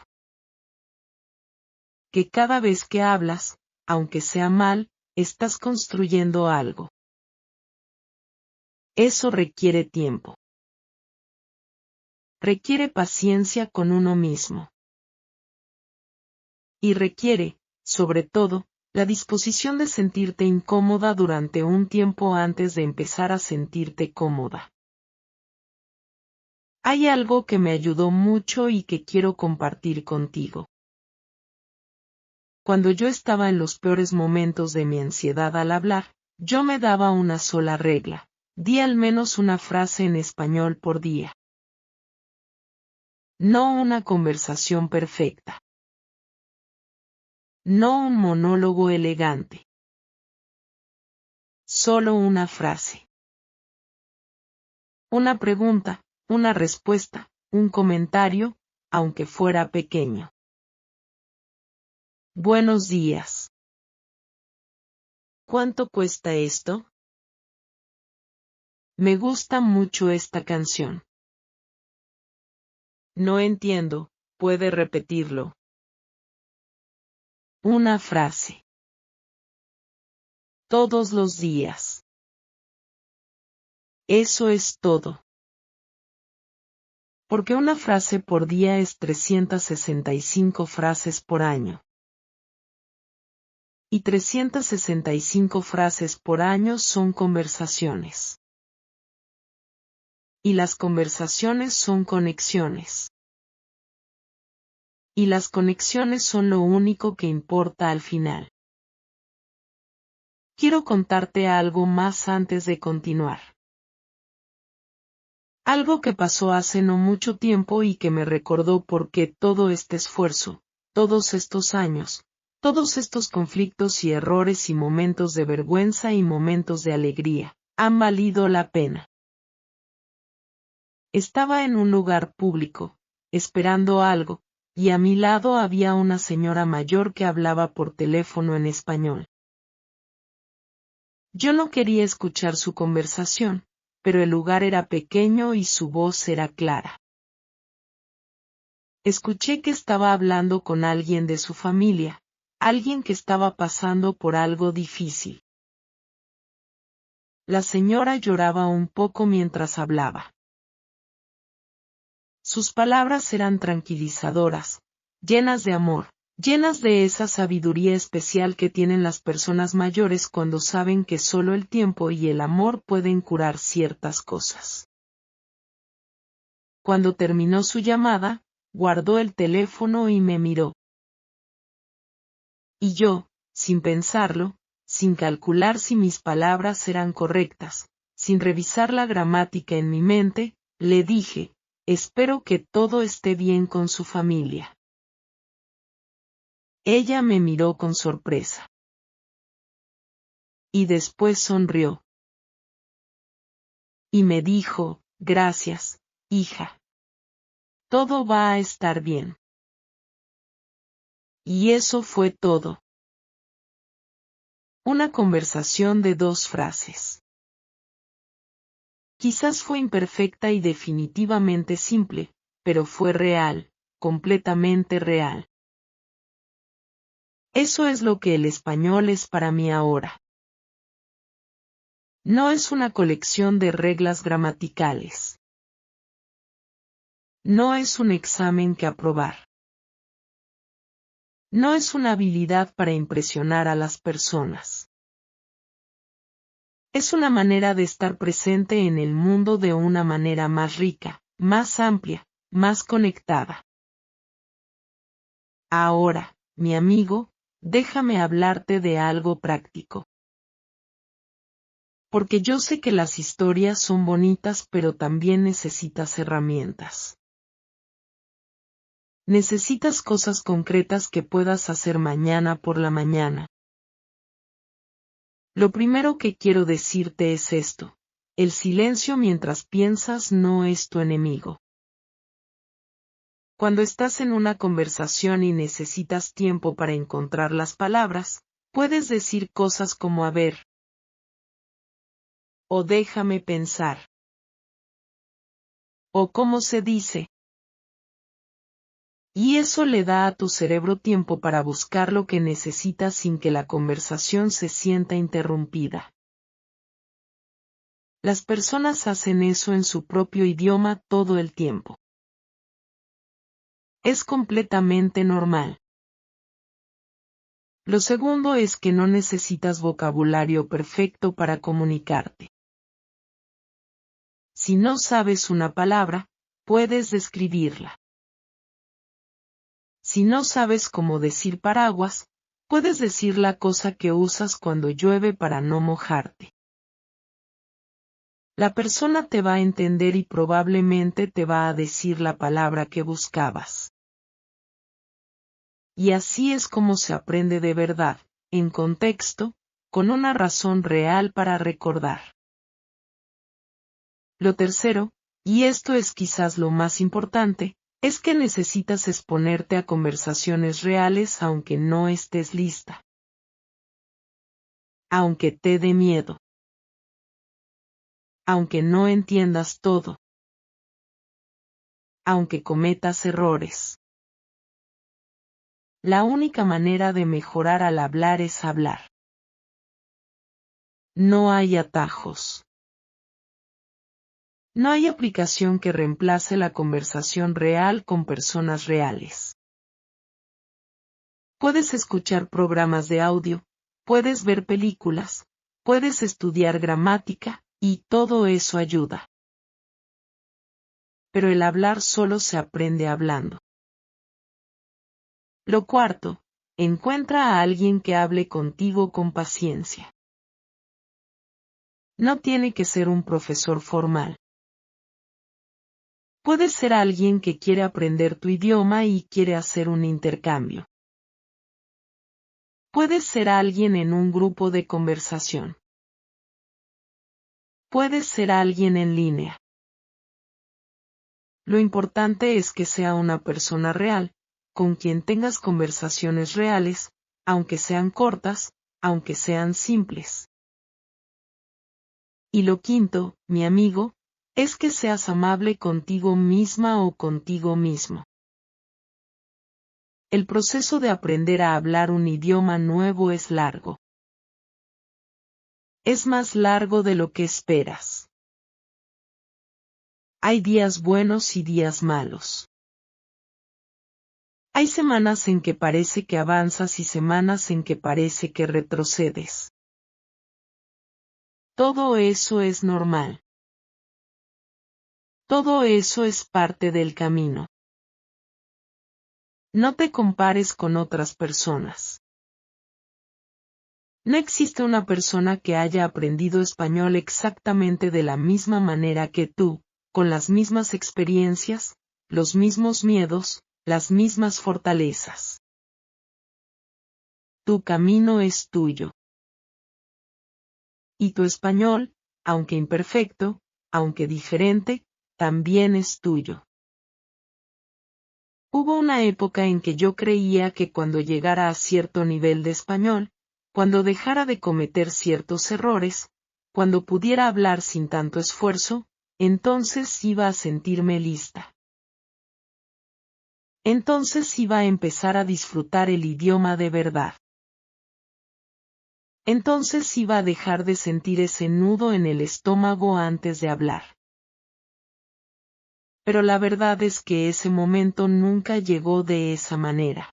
Que cada vez que hablas, aunque sea mal, estás construyendo algo. Eso requiere tiempo. Requiere paciencia con uno mismo. Y requiere, sobre todo, la disposición de sentirte incómoda durante un tiempo antes de empezar a sentirte cómoda. Hay algo que me ayudó mucho y que quiero compartir contigo. Cuando yo estaba en los peores momentos de mi ansiedad al hablar, yo me daba una sola regla: di al menos una frase en español por día. No una conversación perfecta. No un monólogo elegante. Solo una frase. Una pregunta, una respuesta, un comentario, aunque fuera pequeño. Buenos días. ¿Cuánto cuesta esto? Me gusta mucho esta canción. No entiendo, ¿puede repetirlo? Una frase. Todos los días. Eso es todo. Porque una frase por día es 365 frases por año. Y 365 frases por año son conversaciones. Y las conversaciones son conexiones. Y las conexiones son lo único que importa al final. Quiero contarte algo más antes de continuar. Algo que pasó hace no mucho tiempo y que me recordó por qué todo este esfuerzo, todos estos años, todos estos conflictos y errores y momentos de vergüenza y momentos de alegría, han valido la pena. Estaba en un lugar público, esperando algo, y a mi lado había una señora mayor que hablaba por teléfono en español. Yo no quería escuchar su conversación, pero el lugar era pequeño y su voz era clara. Escuché que estaba hablando con alguien de su familia, alguien que estaba pasando por algo difícil. La señora lloraba un poco mientras hablaba. Sus palabras eran tranquilizadoras, llenas de amor, llenas de esa sabiduría especial que tienen las personas mayores cuando saben que solo el tiempo y el amor pueden curar ciertas cosas. Cuando terminó su llamada, guardó el teléfono y me miró. Y yo, sin pensarlo, sin calcular si mis palabras eran correctas, sin revisar la gramática en mi mente, le dije, espero que todo esté bien con su familia. Ella me miró con sorpresa. Y después sonrió. Y me dijo, gracias, hija. Todo va a estar bien. Y eso fue todo. Una conversación de 2 frases. Quizás fue imperfecta y definitivamente simple, pero fue real, completamente real. Eso es lo que el español es para mí ahora. No es una colección de reglas gramaticales. No es un examen que aprobar. No es una habilidad para impresionar a las personas. Es una manera de estar presente en el mundo de una manera más rica, más amplia, más conectada. Ahora, mi amigo, déjame hablarte de algo práctico. Porque yo sé que las historias son bonitas, pero también necesitas herramientas. Necesitas cosas concretas que puedas hacer mañana por la mañana. Lo primero que quiero decirte es esto: el silencio mientras piensas no es tu enemigo. Cuando estás en una conversación y necesitas tiempo para encontrar las palabras, puedes decir cosas como a ver, o déjame pensar, o cómo se dice. Y eso le da a tu cerebro tiempo para buscar lo que necesitas sin que la conversación se sienta interrumpida. Las personas hacen eso en su propio idioma todo el tiempo. Es completamente normal. Lo segundo es que no necesitas vocabulario perfecto para comunicarte. Si no sabes una palabra, puedes describirla. Si no sabes cómo decir paraguas, puedes decir la cosa que usas cuando llueve para no mojarte. La persona te va a entender y probablemente te va a decir la palabra que buscabas. Y así es como se aprende de verdad, en contexto, con una razón real para recordar. Lo tercero, y esto es quizás lo más importante, es que necesitas exponerte a conversaciones reales aunque no estés lista. Aunque te dé miedo. Aunque no entiendas todo. Aunque cometas errores. La única manera de mejorar al hablar es hablar. No hay atajos. No hay aplicación que reemplace la conversación real con personas reales. Puedes escuchar programas de audio, puedes ver películas, puedes estudiar gramática, y todo eso ayuda. Pero el hablar solo se aprende hablando. Lo cuarto, encuentra a alguien que hable contigo con paciencia. No tiene que ser un profesor formal. Puede ser alguien que quiere aprender tu idioma y quiere hacer un intercambio. Puede ser alguien en un grupo de conversación. Puede ser alguien en línea. Lo importante es que sea una persona real, con quien tengas conversaciones reales, aunque sean cortas, aunque sean simples. Y lo quinto, mi amigo, es que seas amable contigo misma o contigo mismo. El proceso de aprender a hablar un idioma nuevo es largo. Es más largo de lo que esperas. Hay días buenos y días malos. Hay semanas en que parece que avanzas y semanas en que parece que retrocedes. Todo eso es normal. Todo eso es parte del camino. No te compares con otras personas. No existe una persona que haya aprendido español exactamente de la misma manera que tú, con las mismas experiencias, los mismos miedos, las mismas fortalezas. Tu camino es tuyo. Y tu español, aunque imperfecto, aunque diferente, también es tuyo. Hubo una época en que yo creía que cuando llegara a cierto nivel de español, cuando dejara de cometer ciertos errores, cuando pudiera hablar sin tanto esfuerzo, entonces iba a sentirme lista. Entonces iba a empezar a disfrutar el idioma de verdad. Entonces iba a dejar de sentir ese nudo en el estómago antes de hablar. Pero la verdad es que ese momento nunca llegó de esa manera.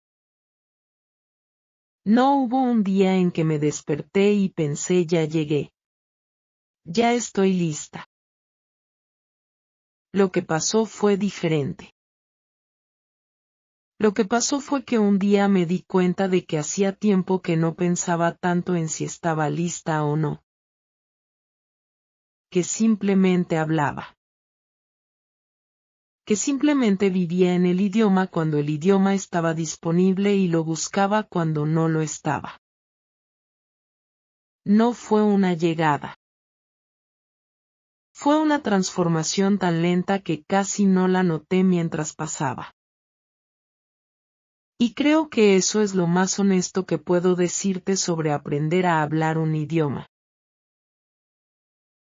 No hubo un día en que me desperté y pensé ya llegué. Ya estoy lista. Lo que pasó fue diferente. Lo que pasó fue que un día me di cuenta de que hacía tiempo que no pensaba tanto en si estaba lista o no. Que simplemente hablaba. Que simplemente vivía en el idioma cuando el idioma estaba disponible y lo buscaba cuando no lo estaba. No fue una llegada. Fue una transformación tan lenta que casi no la noté mientras pasaba. Y creo que eso es lo más honesto que puedo decirte sobre aprender a hablar un idioma.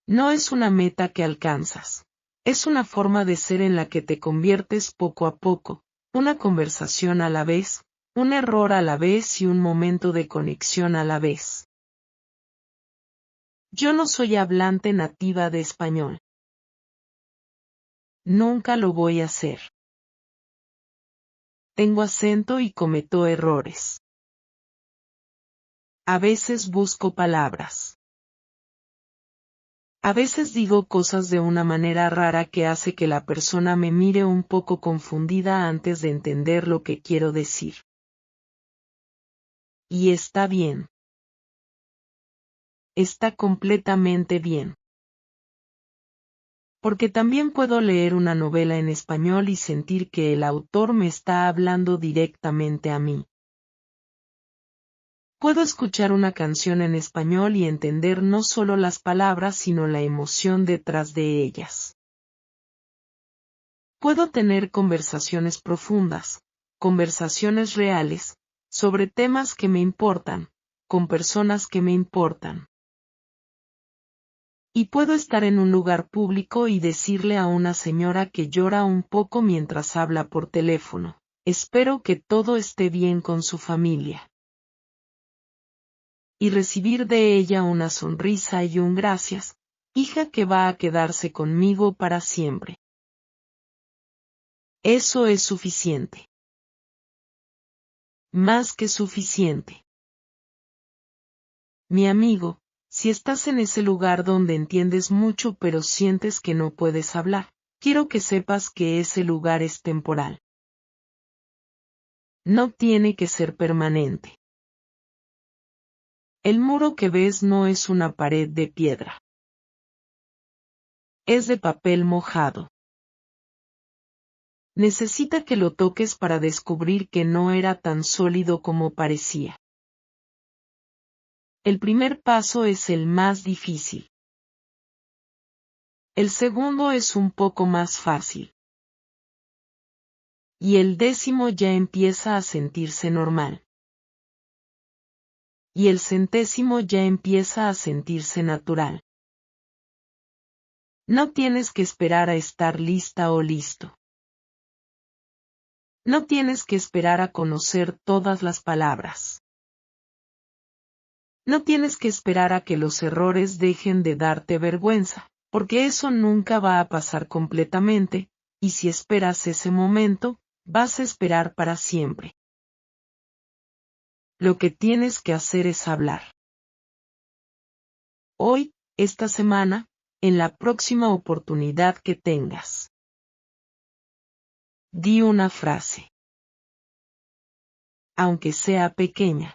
No es una meta que alcanzas. Es una forma de ser en la que te conviertes poco a poco, una conversación a la vez, un error a la vez y un momento de conexión a la vez. Yo no soy hablante nativa de español. Nunca lo voy a hacer. Tengo acento y cometo errores. A veces busco palabras. A veces digo cosas de una manera rara que hace que la persona me mire un poco confundida antes de entender lo que quiero decir. Y está bien. Está completamente bien. Porque también puedo leer una novela en español y sentir que el autor me está hablando directamente a mí. Puedo escuchar una canción en español y entender no solo las palabras sino la emoción detrás de ellas. Puedo tener conversaciones profundas, conversaciones reales, sobre temas que me importan, con personas que me importan. Y puedo estar en un lugar público y decirle a una señora que llora un poco mientras habla por teléfono, espero que todo esté bien con su familia. Y recibir de ella una sonrisa y un gracias, hija que va a quedarse conmigo para siempre. Eso es suficiente. Más que suficiente. Mi amigo, si estás en ese lugar donde entiendes mucho pero sientes que no puedes hablar, quiero que sepas que ese lugar es temporal. No tiene que ser permanente. El muro que ves no es una pared de piedra. Es de papel mojado. Necesita que lo toques para descubrir que no era tan sólido como parecía. El primer paso es el más difícil. El segundo es un poco más fácil. Y el 10º ya empieza a sentirse normal. Y el 100º ya empieza a sentirse natural. No tienes que esperar a estar lista o listo. No tienes que esperar a conocer todas las palabras. No tienes que esperar a que los errores dejen de darte vergüenza, porque eso nunca va a pasar completamente, y si esperas ese momento, vas a esperar para siempre. Lo que tienes que hacer es hablar. Hoy, esta semana, en la próxima oportunidad que tengas. Di una frase. Aunque sea pequeña.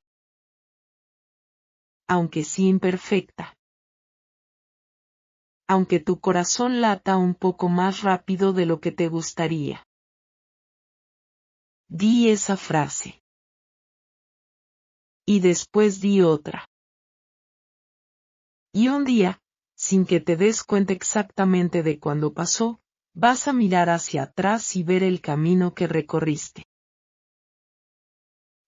Aunque sí imperfecta. Aunque tu corazón lata un poco más rápido de lo que te gustaría. Di esa frase. Y después di otra. Y un día, sin que te des cuenta exactamente de cuándo pasó, vas a mirar hacia atrás y ver el camino que recorriste.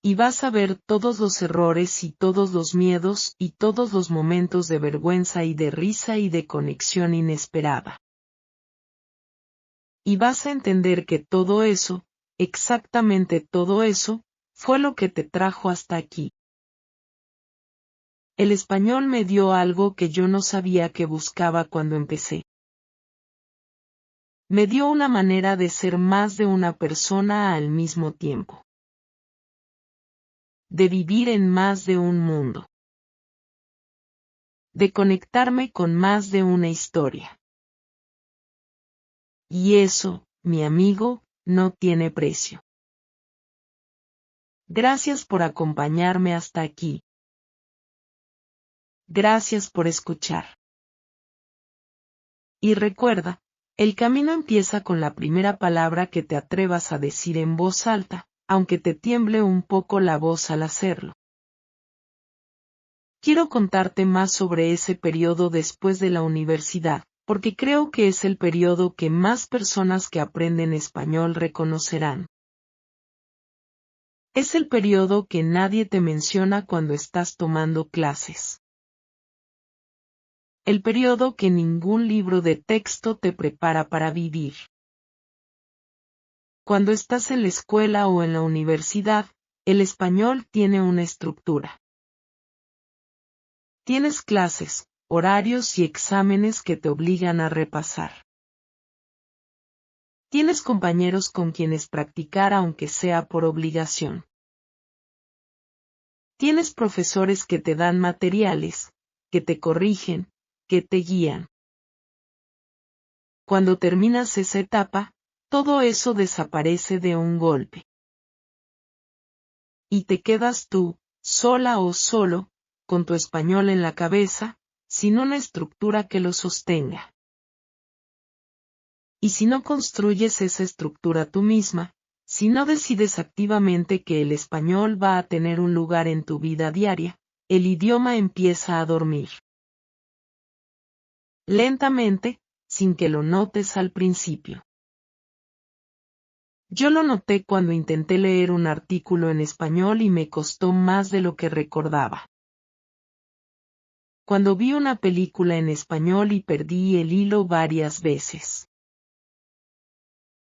Y vas a ver todos los errores y todos los miedos y todos los momentos de vergüenza y de risa y de conexión inesperada. Y vas a entender que todo eso, exactamente todo eso, fue lo que te trajo hasta aquí. El español me dio algo que yo no sabía que buscaba cuando empecé. Me dio una manera de ser más de una persona al mismo tiempo. De vivir en más de un mundo. De conectarme con más de una historia. Y eso, mi amigo, no tiene precio. Gracias por acompañarme hasta aquí. Gracias por escuchar. Y recuerda, el camino empieza con la primera palabra que te atrevas a decir en voz alta, aunque te tiemble un poco la voz al hacerlo. Quiero contarte más sobre ese periodo después de la universidad, porque creo que es el periodo que más personas que aprenden español reconocerán. Es el periodo que nadie te menciona cuando estás tomando clases. El periodo que ningún libro de texto te prepara para vivir. Cuando estás en la escuela o en la universidad, el español tiene una estructura. Tienes clases, horarios y exámenes que te obligan a repasar. Tienes compañeros con quienes practicar aunque sea por obligación. Tienes profesores que te dan materiales, que te corrigen, que te guían. Cuando terminas esa etapa, todo eso desaparece de un golpe. Y te quedas tú, sola o solo, con tu español en la cabeza, sin una estructura que lo sostenga. Y si no construyes esa estructura tú misma, si no decides activamente que el español va a tener un lugar en tu vida diaria, el idioma empieza a dormir. Lentamente, sin que lo notes al principio. Yo lo noté cuando intenté leer un artículo en español y me costó más de lo que recordaba. Cuando vi una película en español y perdí el hilo varias veces.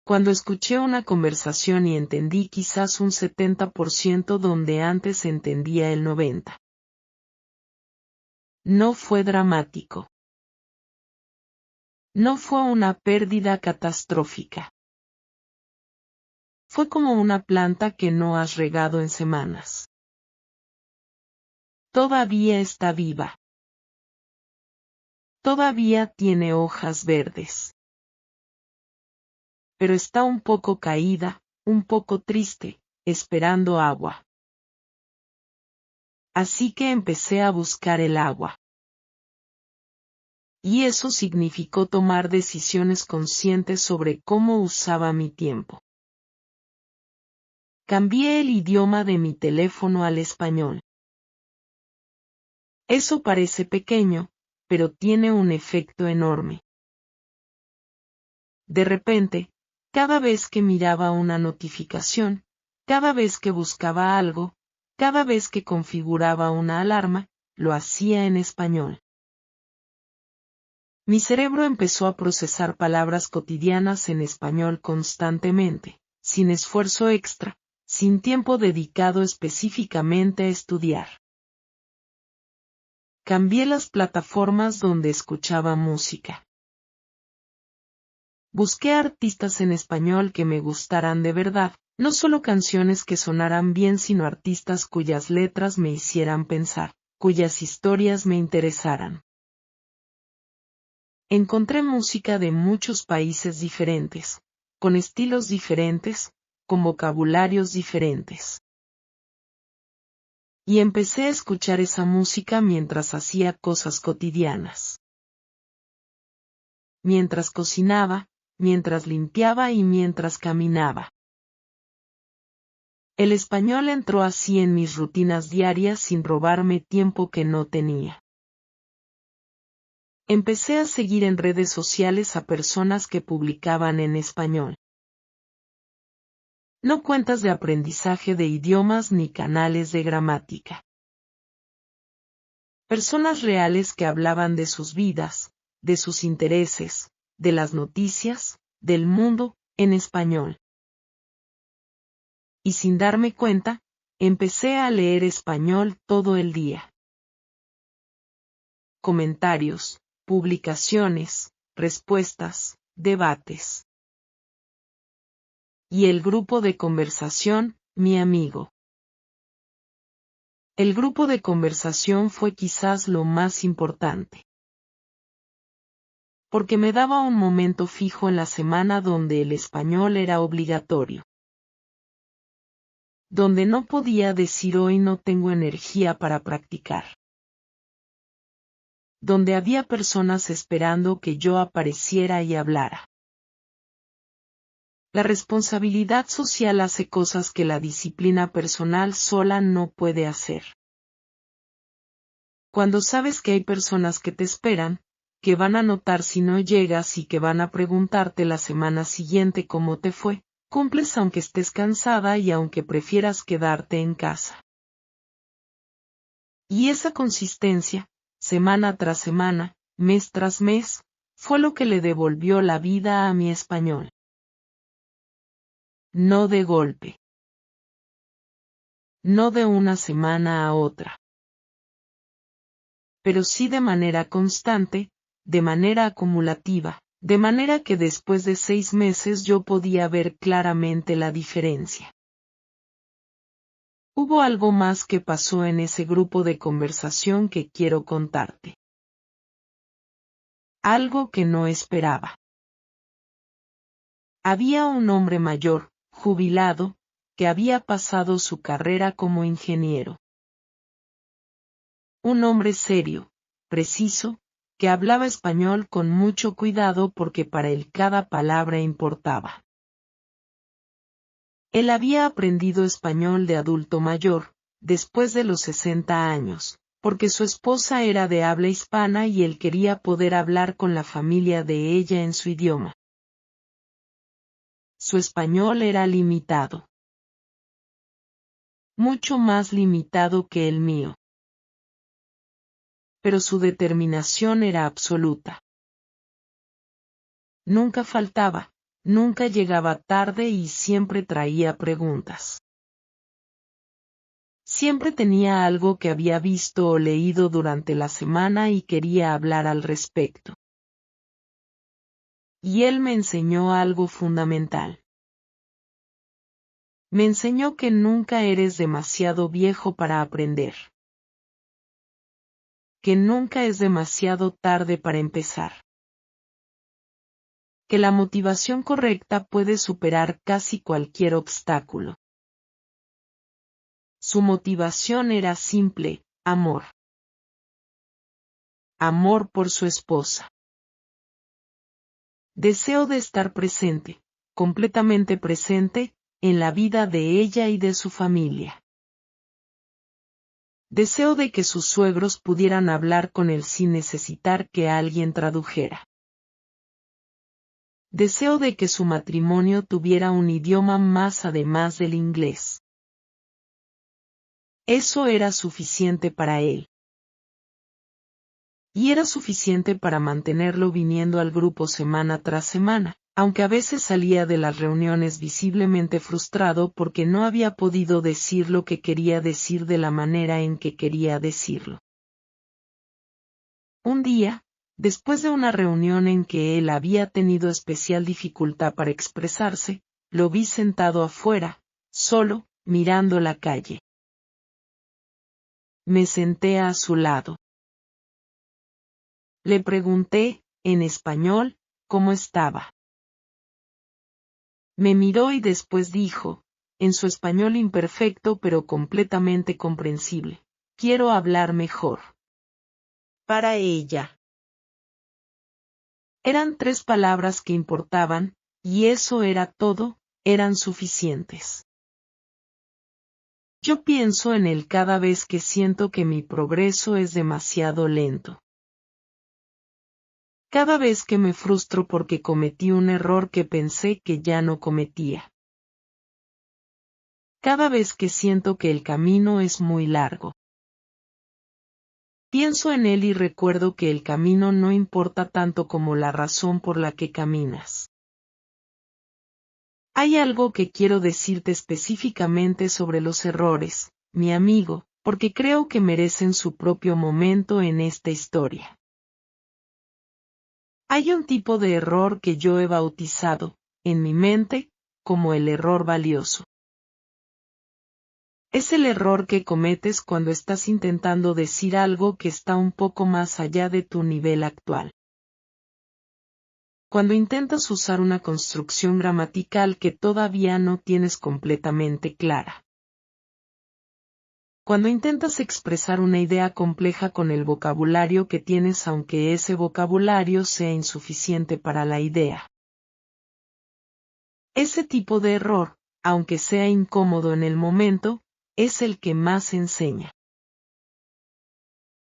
Cuando escuché una conversación y entendí quizás un 70% donde antes entendía el 90%. No fue dramático. No fue una pérdida catastrófica. Fue como una planta que no has regado en semanas. Todavía está viva. Todavía tiene hojas verdes. Pero está un poco caída, un poco triste, esperando agua. Así que empecé a buscar el agua. Y eso significó tomar decisiones conscientes sobre cómo usaba mi tiempo. Cambié el idioma de mi teléfono al español. Eso parece pequeño, pero tiene un efecto enorme. De repente, cada vez que miraba una notificación, cada vez que buscaba algo, cada vez que configuraba una alarma, lo hacía en español. Mi cerebro empezó a procesar palabras cotidianas en español constantemente, sin esfuerzo extra, sin tiempo dedicado específicamente a estudiar. Cambié las plataformas donde escuchaba música. Busqué artistas en español que me gustaran de verdad, no solo canciones que sonaran bien, sino artistas cuyas letras me hicieran pensar, cuyas historias me interesaran. Encontré música de muchos países diferentes, con estilos diferentes, con vocabularios diferentes. Y empecé a escuchar esa música mientras hacía cosas cotidianas. Mientras cocinaba, mientras limpiaba y mientras caminaba. El español entró así en mis rutinas diarias sin robarme tiempo que no tenía. Empecé a seguir en redes sociales a personas que publicaban en español. No cuentas de aprendizaje de idiomas ni canales de gramática. Personas reales que hablaban de sus vidas, de sus intereses, de las noticias, del mundo, en español. Y sin darme cuenta, empecé a leer español todo el día. Comentarios, publicaciones, respuestas, debates. Y el grupo de conversación, mi amigo. El grupo de conversación fue quizás lo más importante. Porque me daba un momento fijo en la semana donde el español era obligatorio. Donde no podía decir hoy no tengo energía para practicar. Donde había personas esperando que yo apareciera y hablara. La responsabilidad social hace cosas que la disciplina personal sola no puede hacer. Cuando sabes que hay personas que te esperan, que van a notar si no llegas y que van a preguntarte la semana siguiente cómo te fue, cumples aunque estés cansada y aunque prefieras quedarte en casa. Y esa consistencia, semana tras semana, mes tras mes, fue lo que le devolvió la vida a mi español. No de golpe. No de una semana a otra. Pero sí de manera constante, de manera acumulativa, de manera que después de 6 meses yo podía ver claramente la diferencia. Hubo algo más que pasó en ese grupo de conversación que quiero contarte. Algo que no esperaba. Había un hombre mayor, jubilado, que había pasado su carrera como ingeniero. Un hombre serio, preciso, que hablaba español con mucho cuidado porque para él cada palabra importaba. Él había aprendido español de adulto mayor, después de los 60 años, porque su esposa era de habla hispana y él quería poder hablar con la familia de ella en su idioma. Su español era limitado. Mucho más limitado que el mío. Pero su determinación era absoluta. Nunca faltaba, nunca llegaba tarde y siempre traía preguntas. Siempre tenía algo que había visto o leído durante la semana y quería hablar al respecto. Y él me enseñó algo fundamental. Me enseñó que nunca eres demasiado viejo para aprender. Que nunca es demasiado tarde para empezar. Que la motivación correcta puede superar casi cualquier obstáculo. Su motivación era simple, amor. amor por su esposa. Deseo de estar presente, completamente presente, en la vida de ella y de su familia. Deseo de que sus suegros pudieran hablar con él sin necesitar que alguien tradujera. Deseo de que su matrimonio tuviera un idioma más además del inglés. Eso era suficiente para él. Y era suficiente para mantenerlo viniendo al grupo semana tras semana, aunque a veces salía de las reuniones visiblemente frustrado porque no había podido decir lo que quería decir de la manera en que quería decirlo. Un día, después de una reunión en que él había tenido especial dificultad para expresarse, lo vi sentado afuera, solo, mirando la calle. Me senté a su lado. Le pregunté, en español, cómo estaba. Me miró y después dijo, en su español imperfecto pero completamente comprensible, quiero hablar mejor. Para ella. Eran 3 palabras que importaban, y eso era todo, eran suficientes. Yo pienso en él cada vez que siento que mi progreso es demasiado lento. Cada vez que me frustro porque cometí un error que pensé que ya no cometía. Cada vez que siento que el camino es muy largo. Pienso en él y recuerdo que el camino no importa tanto como la razón por la que caminas. Hay algo que quiero decirte específicamente sobre los errores, mi amigo, porque creo que merecen su propio momento en esta historia. Hay un tipo de error que yo he bautizado, en mi mente, como el error valioso. Es el error que cometes cuando estás intentando decir algo que está un poco más allá de tu nivel actual. Cuando intentas usar una construcción gramatical que todavía no tienes completamente clara. Cuando intentas expresar una idea compleja con el vocabulario que tienes aunque ese vocabulario sea insuficiente para la idea. Ese tipo de error, aunque sea incómodo en el momento, es el que más enseña.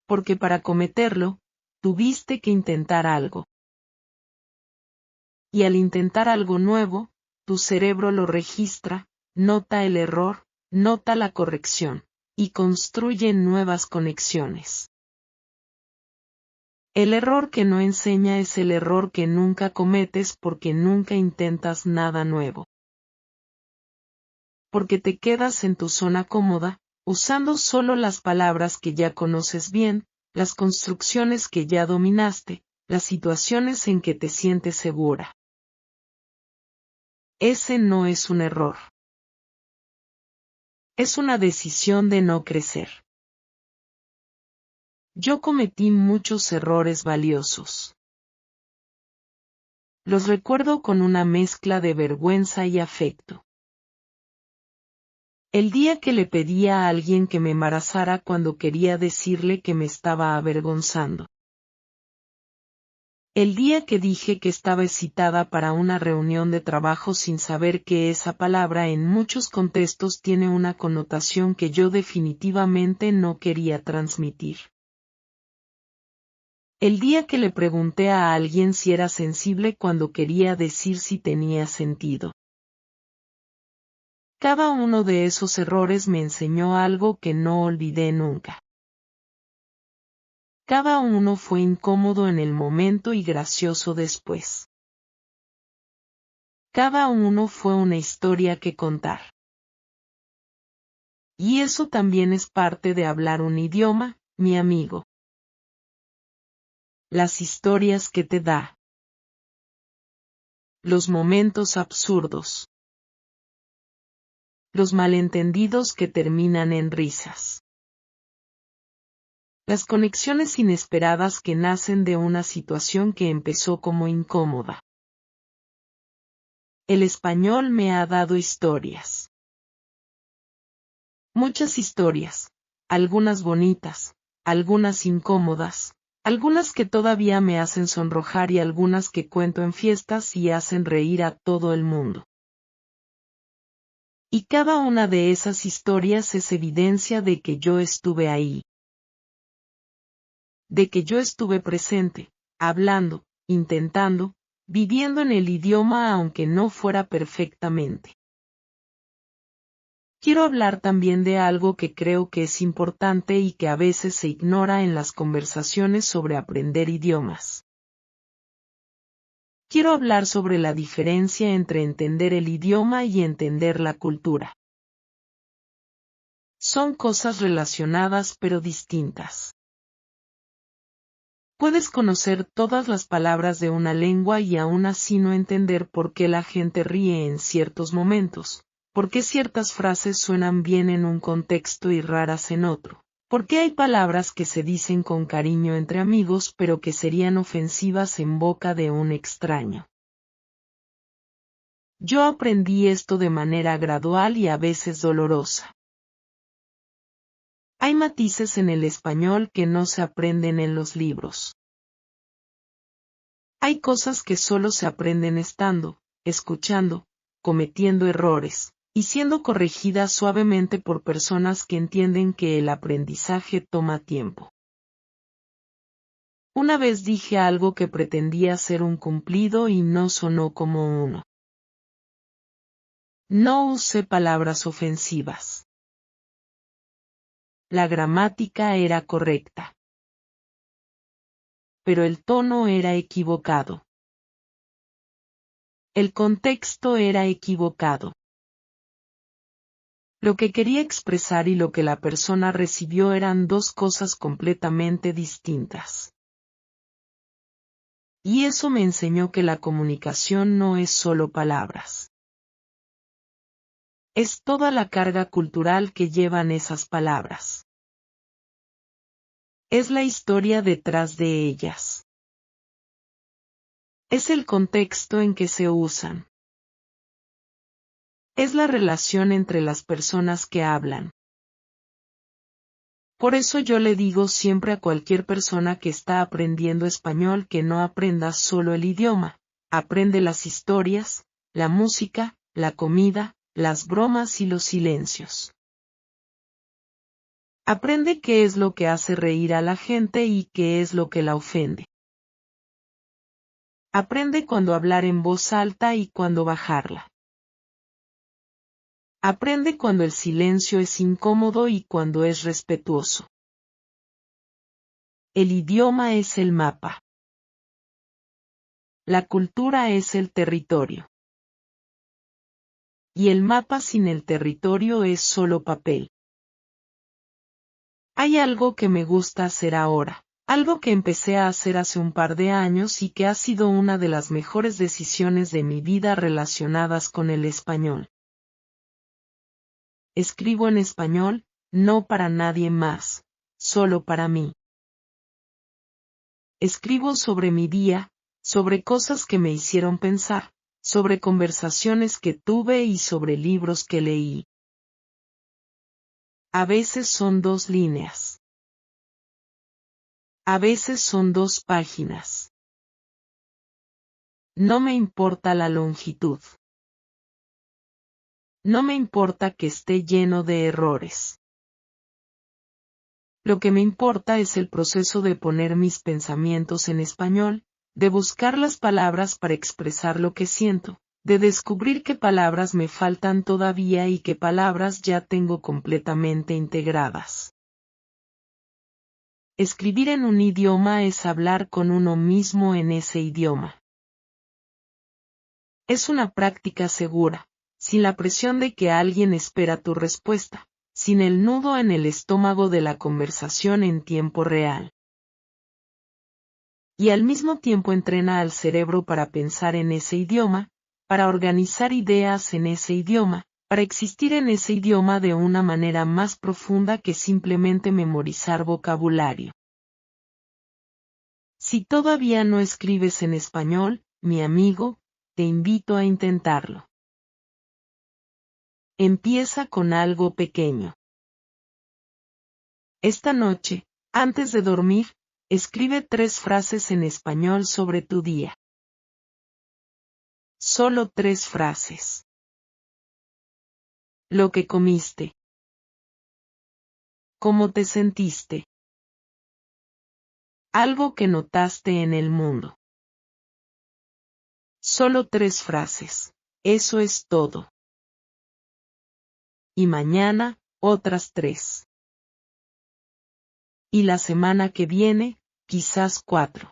Porque para cometerlo, tuviste que intentar algo. Y al intentar algo nuevo, tu cerebro lo registra, nota el error, nota la corrección, y construye nuevas conexiones. El error que no enseña es el error que nunca cometes porque nunca intentas nada nuevo. Porque te quedas en tu zona cómoda, usando solo las palabras que ya conoces bien, las construcciones que ya dominaste, las situaciones en que te sientes segura. Ese no es un error. Es una decisión de no crecer. Yo cometí muchos errores valiosos. Los recuerdo con una mezcla de vergüenza y afecto. El día que le pedí a alguien que me embarazara cuando quería decirle que me estaba avergonzando. El día que dije que estaba excitada para una reunión de trabajo sin saber que esa palabra en muchos contextos tiene una connotación que yo definitivamente no quería transmitir. El día que le pregunté a alguien si era sensible cuando quería decir si tenía sentido. Cada uno de esos errores me enseñó algo que no olvidé nunca. Cada uno fue incómodo en el momento y gracioso después. Cada uno fue una historia que contar. Y eso también es parte de hablar un idioma, mi amigo. Las historias que te da. Los momentos absurdos. Los malentendidos que terminan en risas. Las conexiones inesperadas que nacen de una situación que empezó como incómoda. El español me ha dado historias. Muchas historias, algunas bonitas, algunas incómodas, Algunas que todavía me hacen sonrojar y algunas que cuento en fiestas y hacen reír a todo el mundo. Y cada una de esas historias es evidencia de que yo estuve ahí. De que yo estuve presente, hablando, intentando, viviendo en el idioma aunque no fuera perfectamente. Quiero hablar también de algo que creo que es importante y que a veces se ignora en las conversaciones sobre aprender idiomas. Quiero hablar sobre la diferencia entre entender el idioma y entender la cultura. Son cosas relacionadas pero distintas. Puedes conocer todas las palabras de una lengua y aún así no entender por qué la gente ríe en ciertos momentos, por qué ciertas frases suenan bien en un contexto y raras en otro, por qué hay palabras que se dicen con cariño entre amigos pero que serían ofensivas en boca de un extraño. Yo aprendí esto de manera gradual y a veces dolorosa. Hay matices en el español que no se aprenden en los libros. Hay cosas que solo se aprenden estando, escuchando, cometiendo errores, y siendo corregidas suavemente por personas que entienden que el aprendizaje toma tiempo. Una vez dije algo que pretendía ser un cumplido y no sonó como uno. No usé palabras ofensivas. La gramática era correcta. Pero el tono era equivocado. El contexto era equivocado. Lo que quería expresar y lo que la persona recibió eran dos cosas completamente distintas. Y eso me enseñó que la comunicación no es solo palabras. Es toda la carga cultural que llevan esas palabras. Es la historia detrás de ellas. Es el contexto en que se usan. Es la relación entre las personas que hablan. Por eso yo le digo siempre a cualquier persona que está aprendiendo español que no aprenda solo el idioma, aprende las historias, la música, la comida, las bromas y los silencios. Aprende qué es lo que hace reír a la gente y qué es lo que la ofende. Aprende cuándo hablar en voz alta y cuándo bajarla. Aprende cuando el silencio es incómodo y cuando es respetuoso. El idioma es el mapa. La cultura es el territorio. Y el mapa sin el territorio es solo papel. Hay algo que me gusta hacer ahora, algo que empecé a hacer hace un par de años y que ha sido una de las mejores decisiones de mi vida relacionadas con el español. Escribo en español, no para nadie más, solo para mí. Escribo sobre mi día, sobre cosas que me hicieron pensar, sobre conversaciones que tuve y sobre libros que leí. A veces son 2 líneas. A veces son 2 páginas. No me importa la longitud. No me importa que esté lleno de errores. Lo que me importa es el proceso de poner mis pensamientos en español, de buscar las palabras para expresar lo que siento, de descubrir qué palabras me faltan todavía y qué palabras ya tengo completamente integradas. Escribir en un idioma es hablar con uno mismo en ese idioma. Es una práctica segura, sin la presión de que alguien espera tu respuesta, sin el nudo en el estómago de la conversación en tiempo real. Y al mismo tiempo entrena al cerebro para pensar en ese idioma, para organizar ideas en ese idioma, para existir en ese idioma de una manera más profunda que simplemente memorizar vocabulario. Si todavía no escribes en español, mi amigo, te invito a intentarlo. Empieza con algo pequeño. Esta noche, antes de dormir, escribe 3 frases en español sobre tu día. Solo 3 frases. Lo que comiste. ¿Cómo te sentiste? Algo que notaste en el mundo. Solo 3 frases. Eso es todo. Y mañana, otras 3. Y la semana que viene, quizás 4.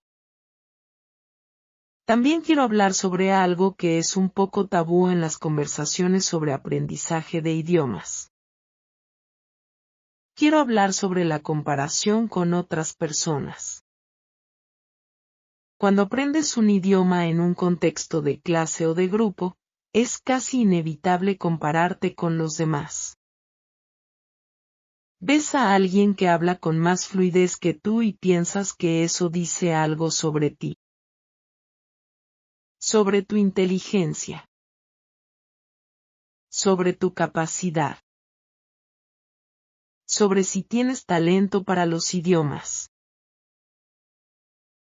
También quiero hablar sobre algo que es un poco tabú en las conversaciones sobre aprendizaje de idiomas. Quiero hablar sobre la comparación con otras personas. Cuando aprendes un idioma en un contexto de clase o de grupo, es casi inevitable compararte con los demás. Ves a alguien que habla con más fluidez que tú y piensas que eso dice algo sobre ti. Sobre tu inteligencia. Sobre tu capacidad. Sobre si tienes talento para los idiomas.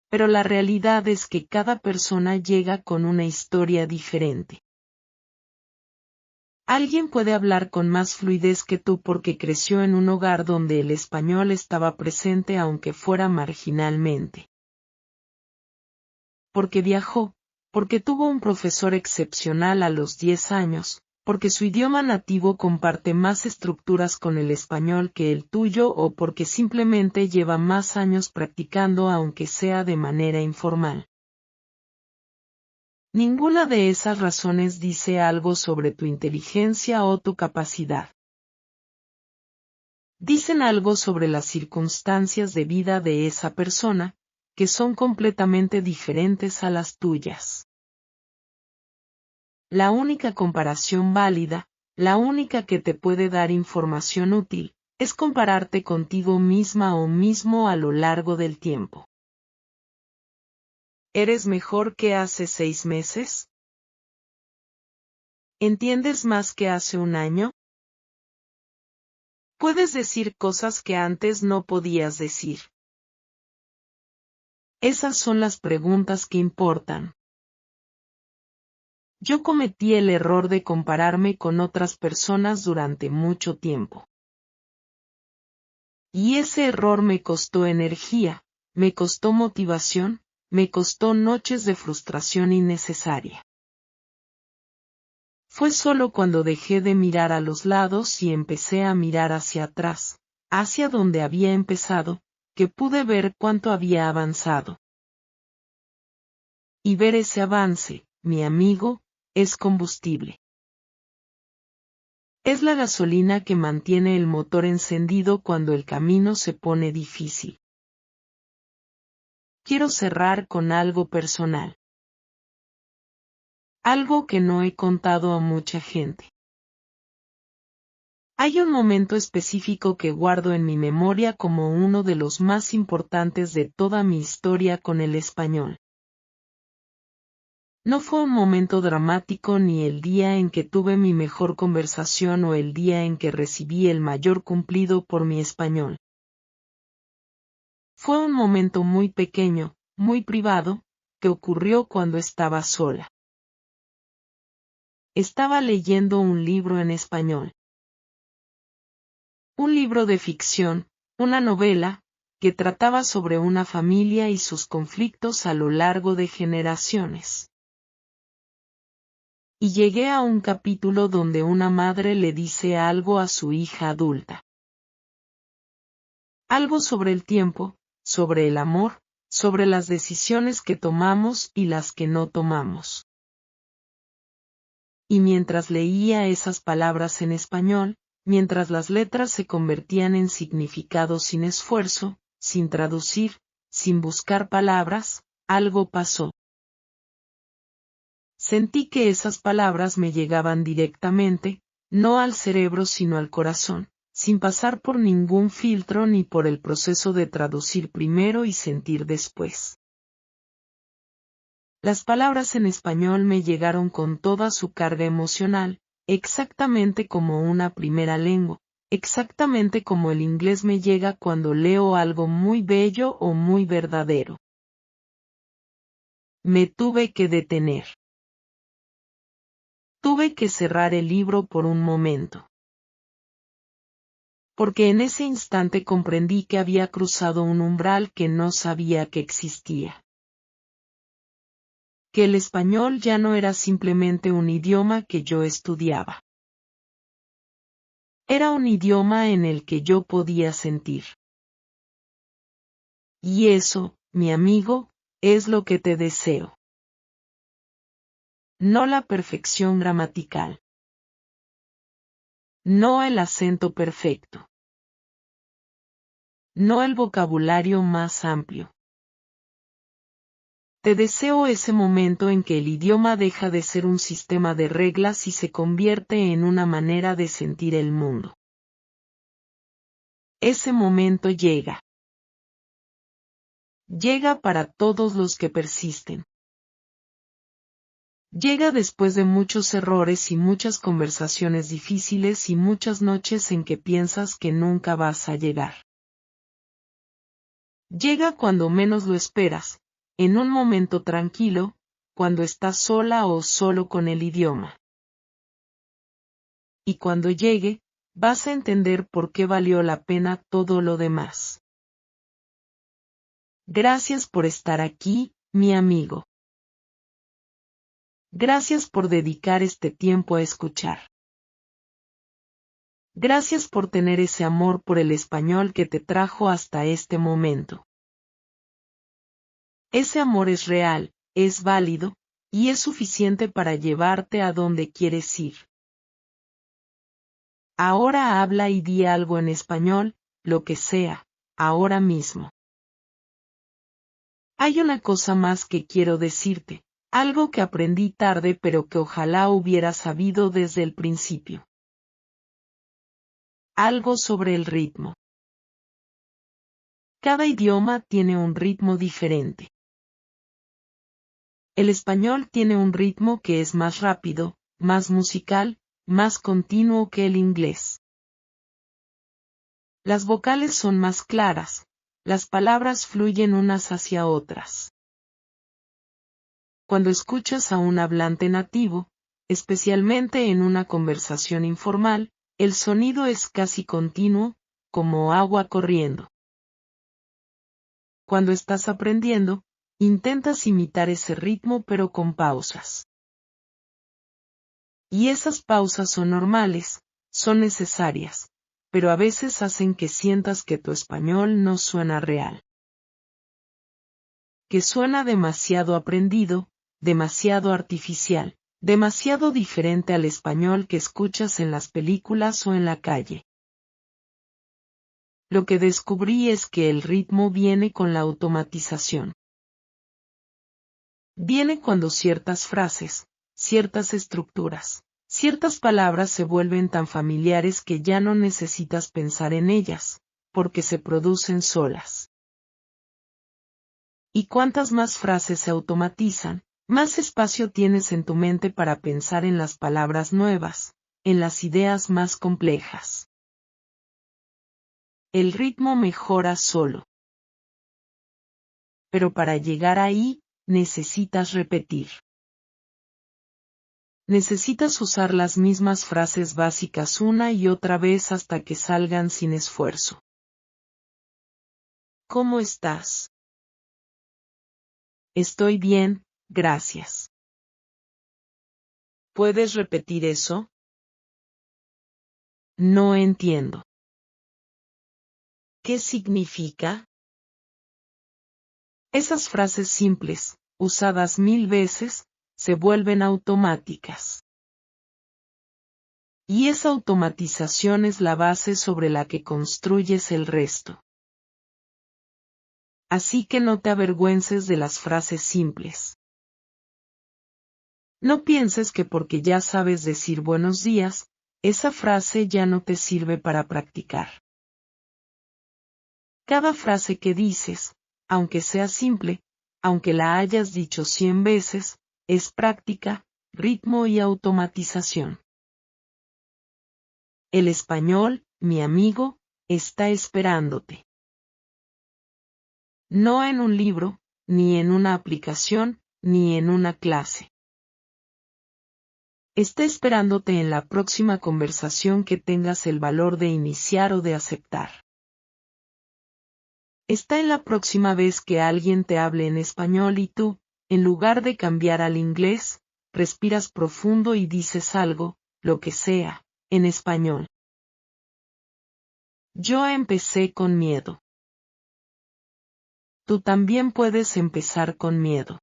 Pero la realidad es que cada persona llega con una historia diferente. Alguien puede hablar con más fluidez que tú porque creció en un hogar donde el español estaba presente aunque fuera marginalmente. Porque viajó, porque tuvo un profesor excepcional a los 10 años, porque su idioma nativo comparte más estructuras con el español que el tuyo o porque simplemente lleva más años practicando aunque sea de manera informal. Ninguna de esas razones dice algo sobre tu inteligencia o tu capacidad. Dicen algo sobre las circunstancias de vida de esa persona, que son completamente diferentes a las tuyas. La única comparación válida, la única que te puede dar información útil, es compararte contigo misma o mismo a lo largo del tiempo. ¿Eres mejor que hace 6 meses? ¿Entiendes más que hace un año? Puedes decir cosas que antes no podías decir. Esas son las preguntas que importan. Yo cometí el error de compararme con otras personas durante mucho tiempo. Y ese error me costó energía, me costó motivación, me costó noches de frustración innecesaria. Fue solo cuando dejé de mirar a los lados y empecé a mirar hacia atrás, hacia donde había empezado, que pude ver cuánto había avanzado. Y ver ese avance, mi amigo, es combustible. Es la gasolina que mantiene el motor encendido cuando el camino se pone difícil. Quiero cerrar con algo personal. Algo que no he contado a mucha gente. Hay un momento específico que guardo en mi memoria como uno de los más importantes de toda mi historia con el español. No fue un momento dramático ni el día en que tuve mi mejor conversación o el día en que recibí el mayor cumplido por mi español. Fue un momento muy pequeño, muy privado, que ocurrió cuando estaba sola. Estaba leyendo un libro en español. Un libro de ficción, una novela, que trataba sobre una familia y sus conflictos a lo largo de generaciones. Y llegué a un capítulo donde una madre le dice algo a su hija adulta. Algo sobre el tiempo, sobre el amor, sobre las decisiones que tomamos y las que no tomamos. Y mientras leía esas palabras en español, mientras las letras se convertían en significados sin esfuerzo, sin traducir, sin buscar palabras, algo pasó. Sentí que esas palabras me llegaban directamente, no al cerebro sino al corazón, sin pasar por ningún filtro ni por el proceso de traducir primero y sentir después. Las palabras en español me llegaron con toda su carga emocional, exactamente como una primera lengua, exactamente como el inglés me llega cuando leo algo muy bello o muy verdadero. Me tuve que detener. Tuve que cerrar el libro por un momento. Porque en ese instante comprendí que había cruzado un umbral que no sabía que existía. Que el español ya no era simplemente un idioma que yo estudiaba. Era un idioma en el que yo podía sentir. Y eso, mi amigo, es lo que te deseo. No la perfección gramatical. No el acento perfecto. No el vocabulario más amplio. Te deseo ese momento en que el idioma deja de ser un sistema de reglas y se convierte en una manera de sentir el mundo. Ese momento llega. Llega para todos los que persisten. Llega después de muchos errores y muchas conversaciones difíciles y muchas noches en que piensas que nunca vas a llegar. Llega cuando menos lo esperas, en un momento tranquilo, cuando estás sola o solo con el idioma. Y cuando llegue, vas a entender por qué valió la pena todo lo demás. Gracias por estar aquí, mi amigo. Gracias por dedicar este tiempo a escuchar. Gracias por tener ese amor por el español que te trajo hasta este momento. Ese amor es real, es válido, y es suficiente para llevarte a donde quieres ir. Ahora habla y di algo en español, lo que sea, ahora mismo. Hay una cosa más que quiero decirte, algo que aprendí tarde pero que ojalá hubiera sabido desde el principio. Algo sobre el ritmo. Cada idioma tiene un ritmo diferente. El español tiene un ritmo que es más rápido, más musical, más continuo que el inglés. Las vocales son más claras, las palabras fluyen unas hacia otras. Cuando escuchas a un hablante nativo, especialmente en una conversación informal, el sonido es casi continuo, como agua corriendo. Cuando estás aprendiendo, intentas imitar ese ritmo pero con pausas. Y esas pausas son normales, son necesarias, pero a veces hacen que sientas que tu español no suena real. Que suena demasiado aprendido, demasiado artificial, demasiado diferente al español que escuchas en las películas o en la calle. Lo que descubrí es que el ritmo viene con la automatización. Viene cuando ciertas frases, ciertas estructuras, ciertas palabras se vuelven tan familiares que ya no necesitas pensar en ellas, porque se producen solas. Y cuantas más frases se automatizan, más espacio tienes en tu mente para pensar en las palabras nuevas, en las ideas más complejas. El ritmo mejora solo. Pero para llegar ahí, necesitas repetir. Necesitas usar las mismas frases básicas una y otra vez hasta que salgan sin esfuerzo. ¿Cómo estás? Estoy bien, gracias. ¿Puedes repetir eso? No entiendo. ¿Qué significa? Esas frases simples, usadas 1000 veces, se vuelven automáticas. Y esa automatización es la base sobre la que construyes el resto. Así que no te avergüences de las frases simples. No pienses que porque ya sabes decir buenos días, esa frase ya no te sirve para practicar. Cada frase que dices, aunque sea simple, aunque la hayas dicho 100 veces, es práctica, ritmo y automatización. El español mi amigo, está esperándote. No en un libro, ni en una aplicación, ni en una clase. Está esperándote en la próxima conversación que tengas el valor de iniciar o de aceptar. Está en la próxima vez que alguien te hable en español y tú, en lugar de cambiar al inglés, respiras profundo y dices algo, lo que sea, en español. Yo empecé con miedo. Tú también puedes empezar con miedo.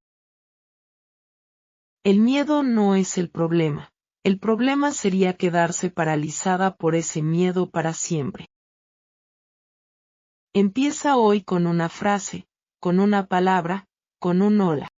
El miedo no es el problema. El problema sería quedarse paralizada por ese miedo para siempre. Empieza hoy con una frase, con una palabra, con un hola.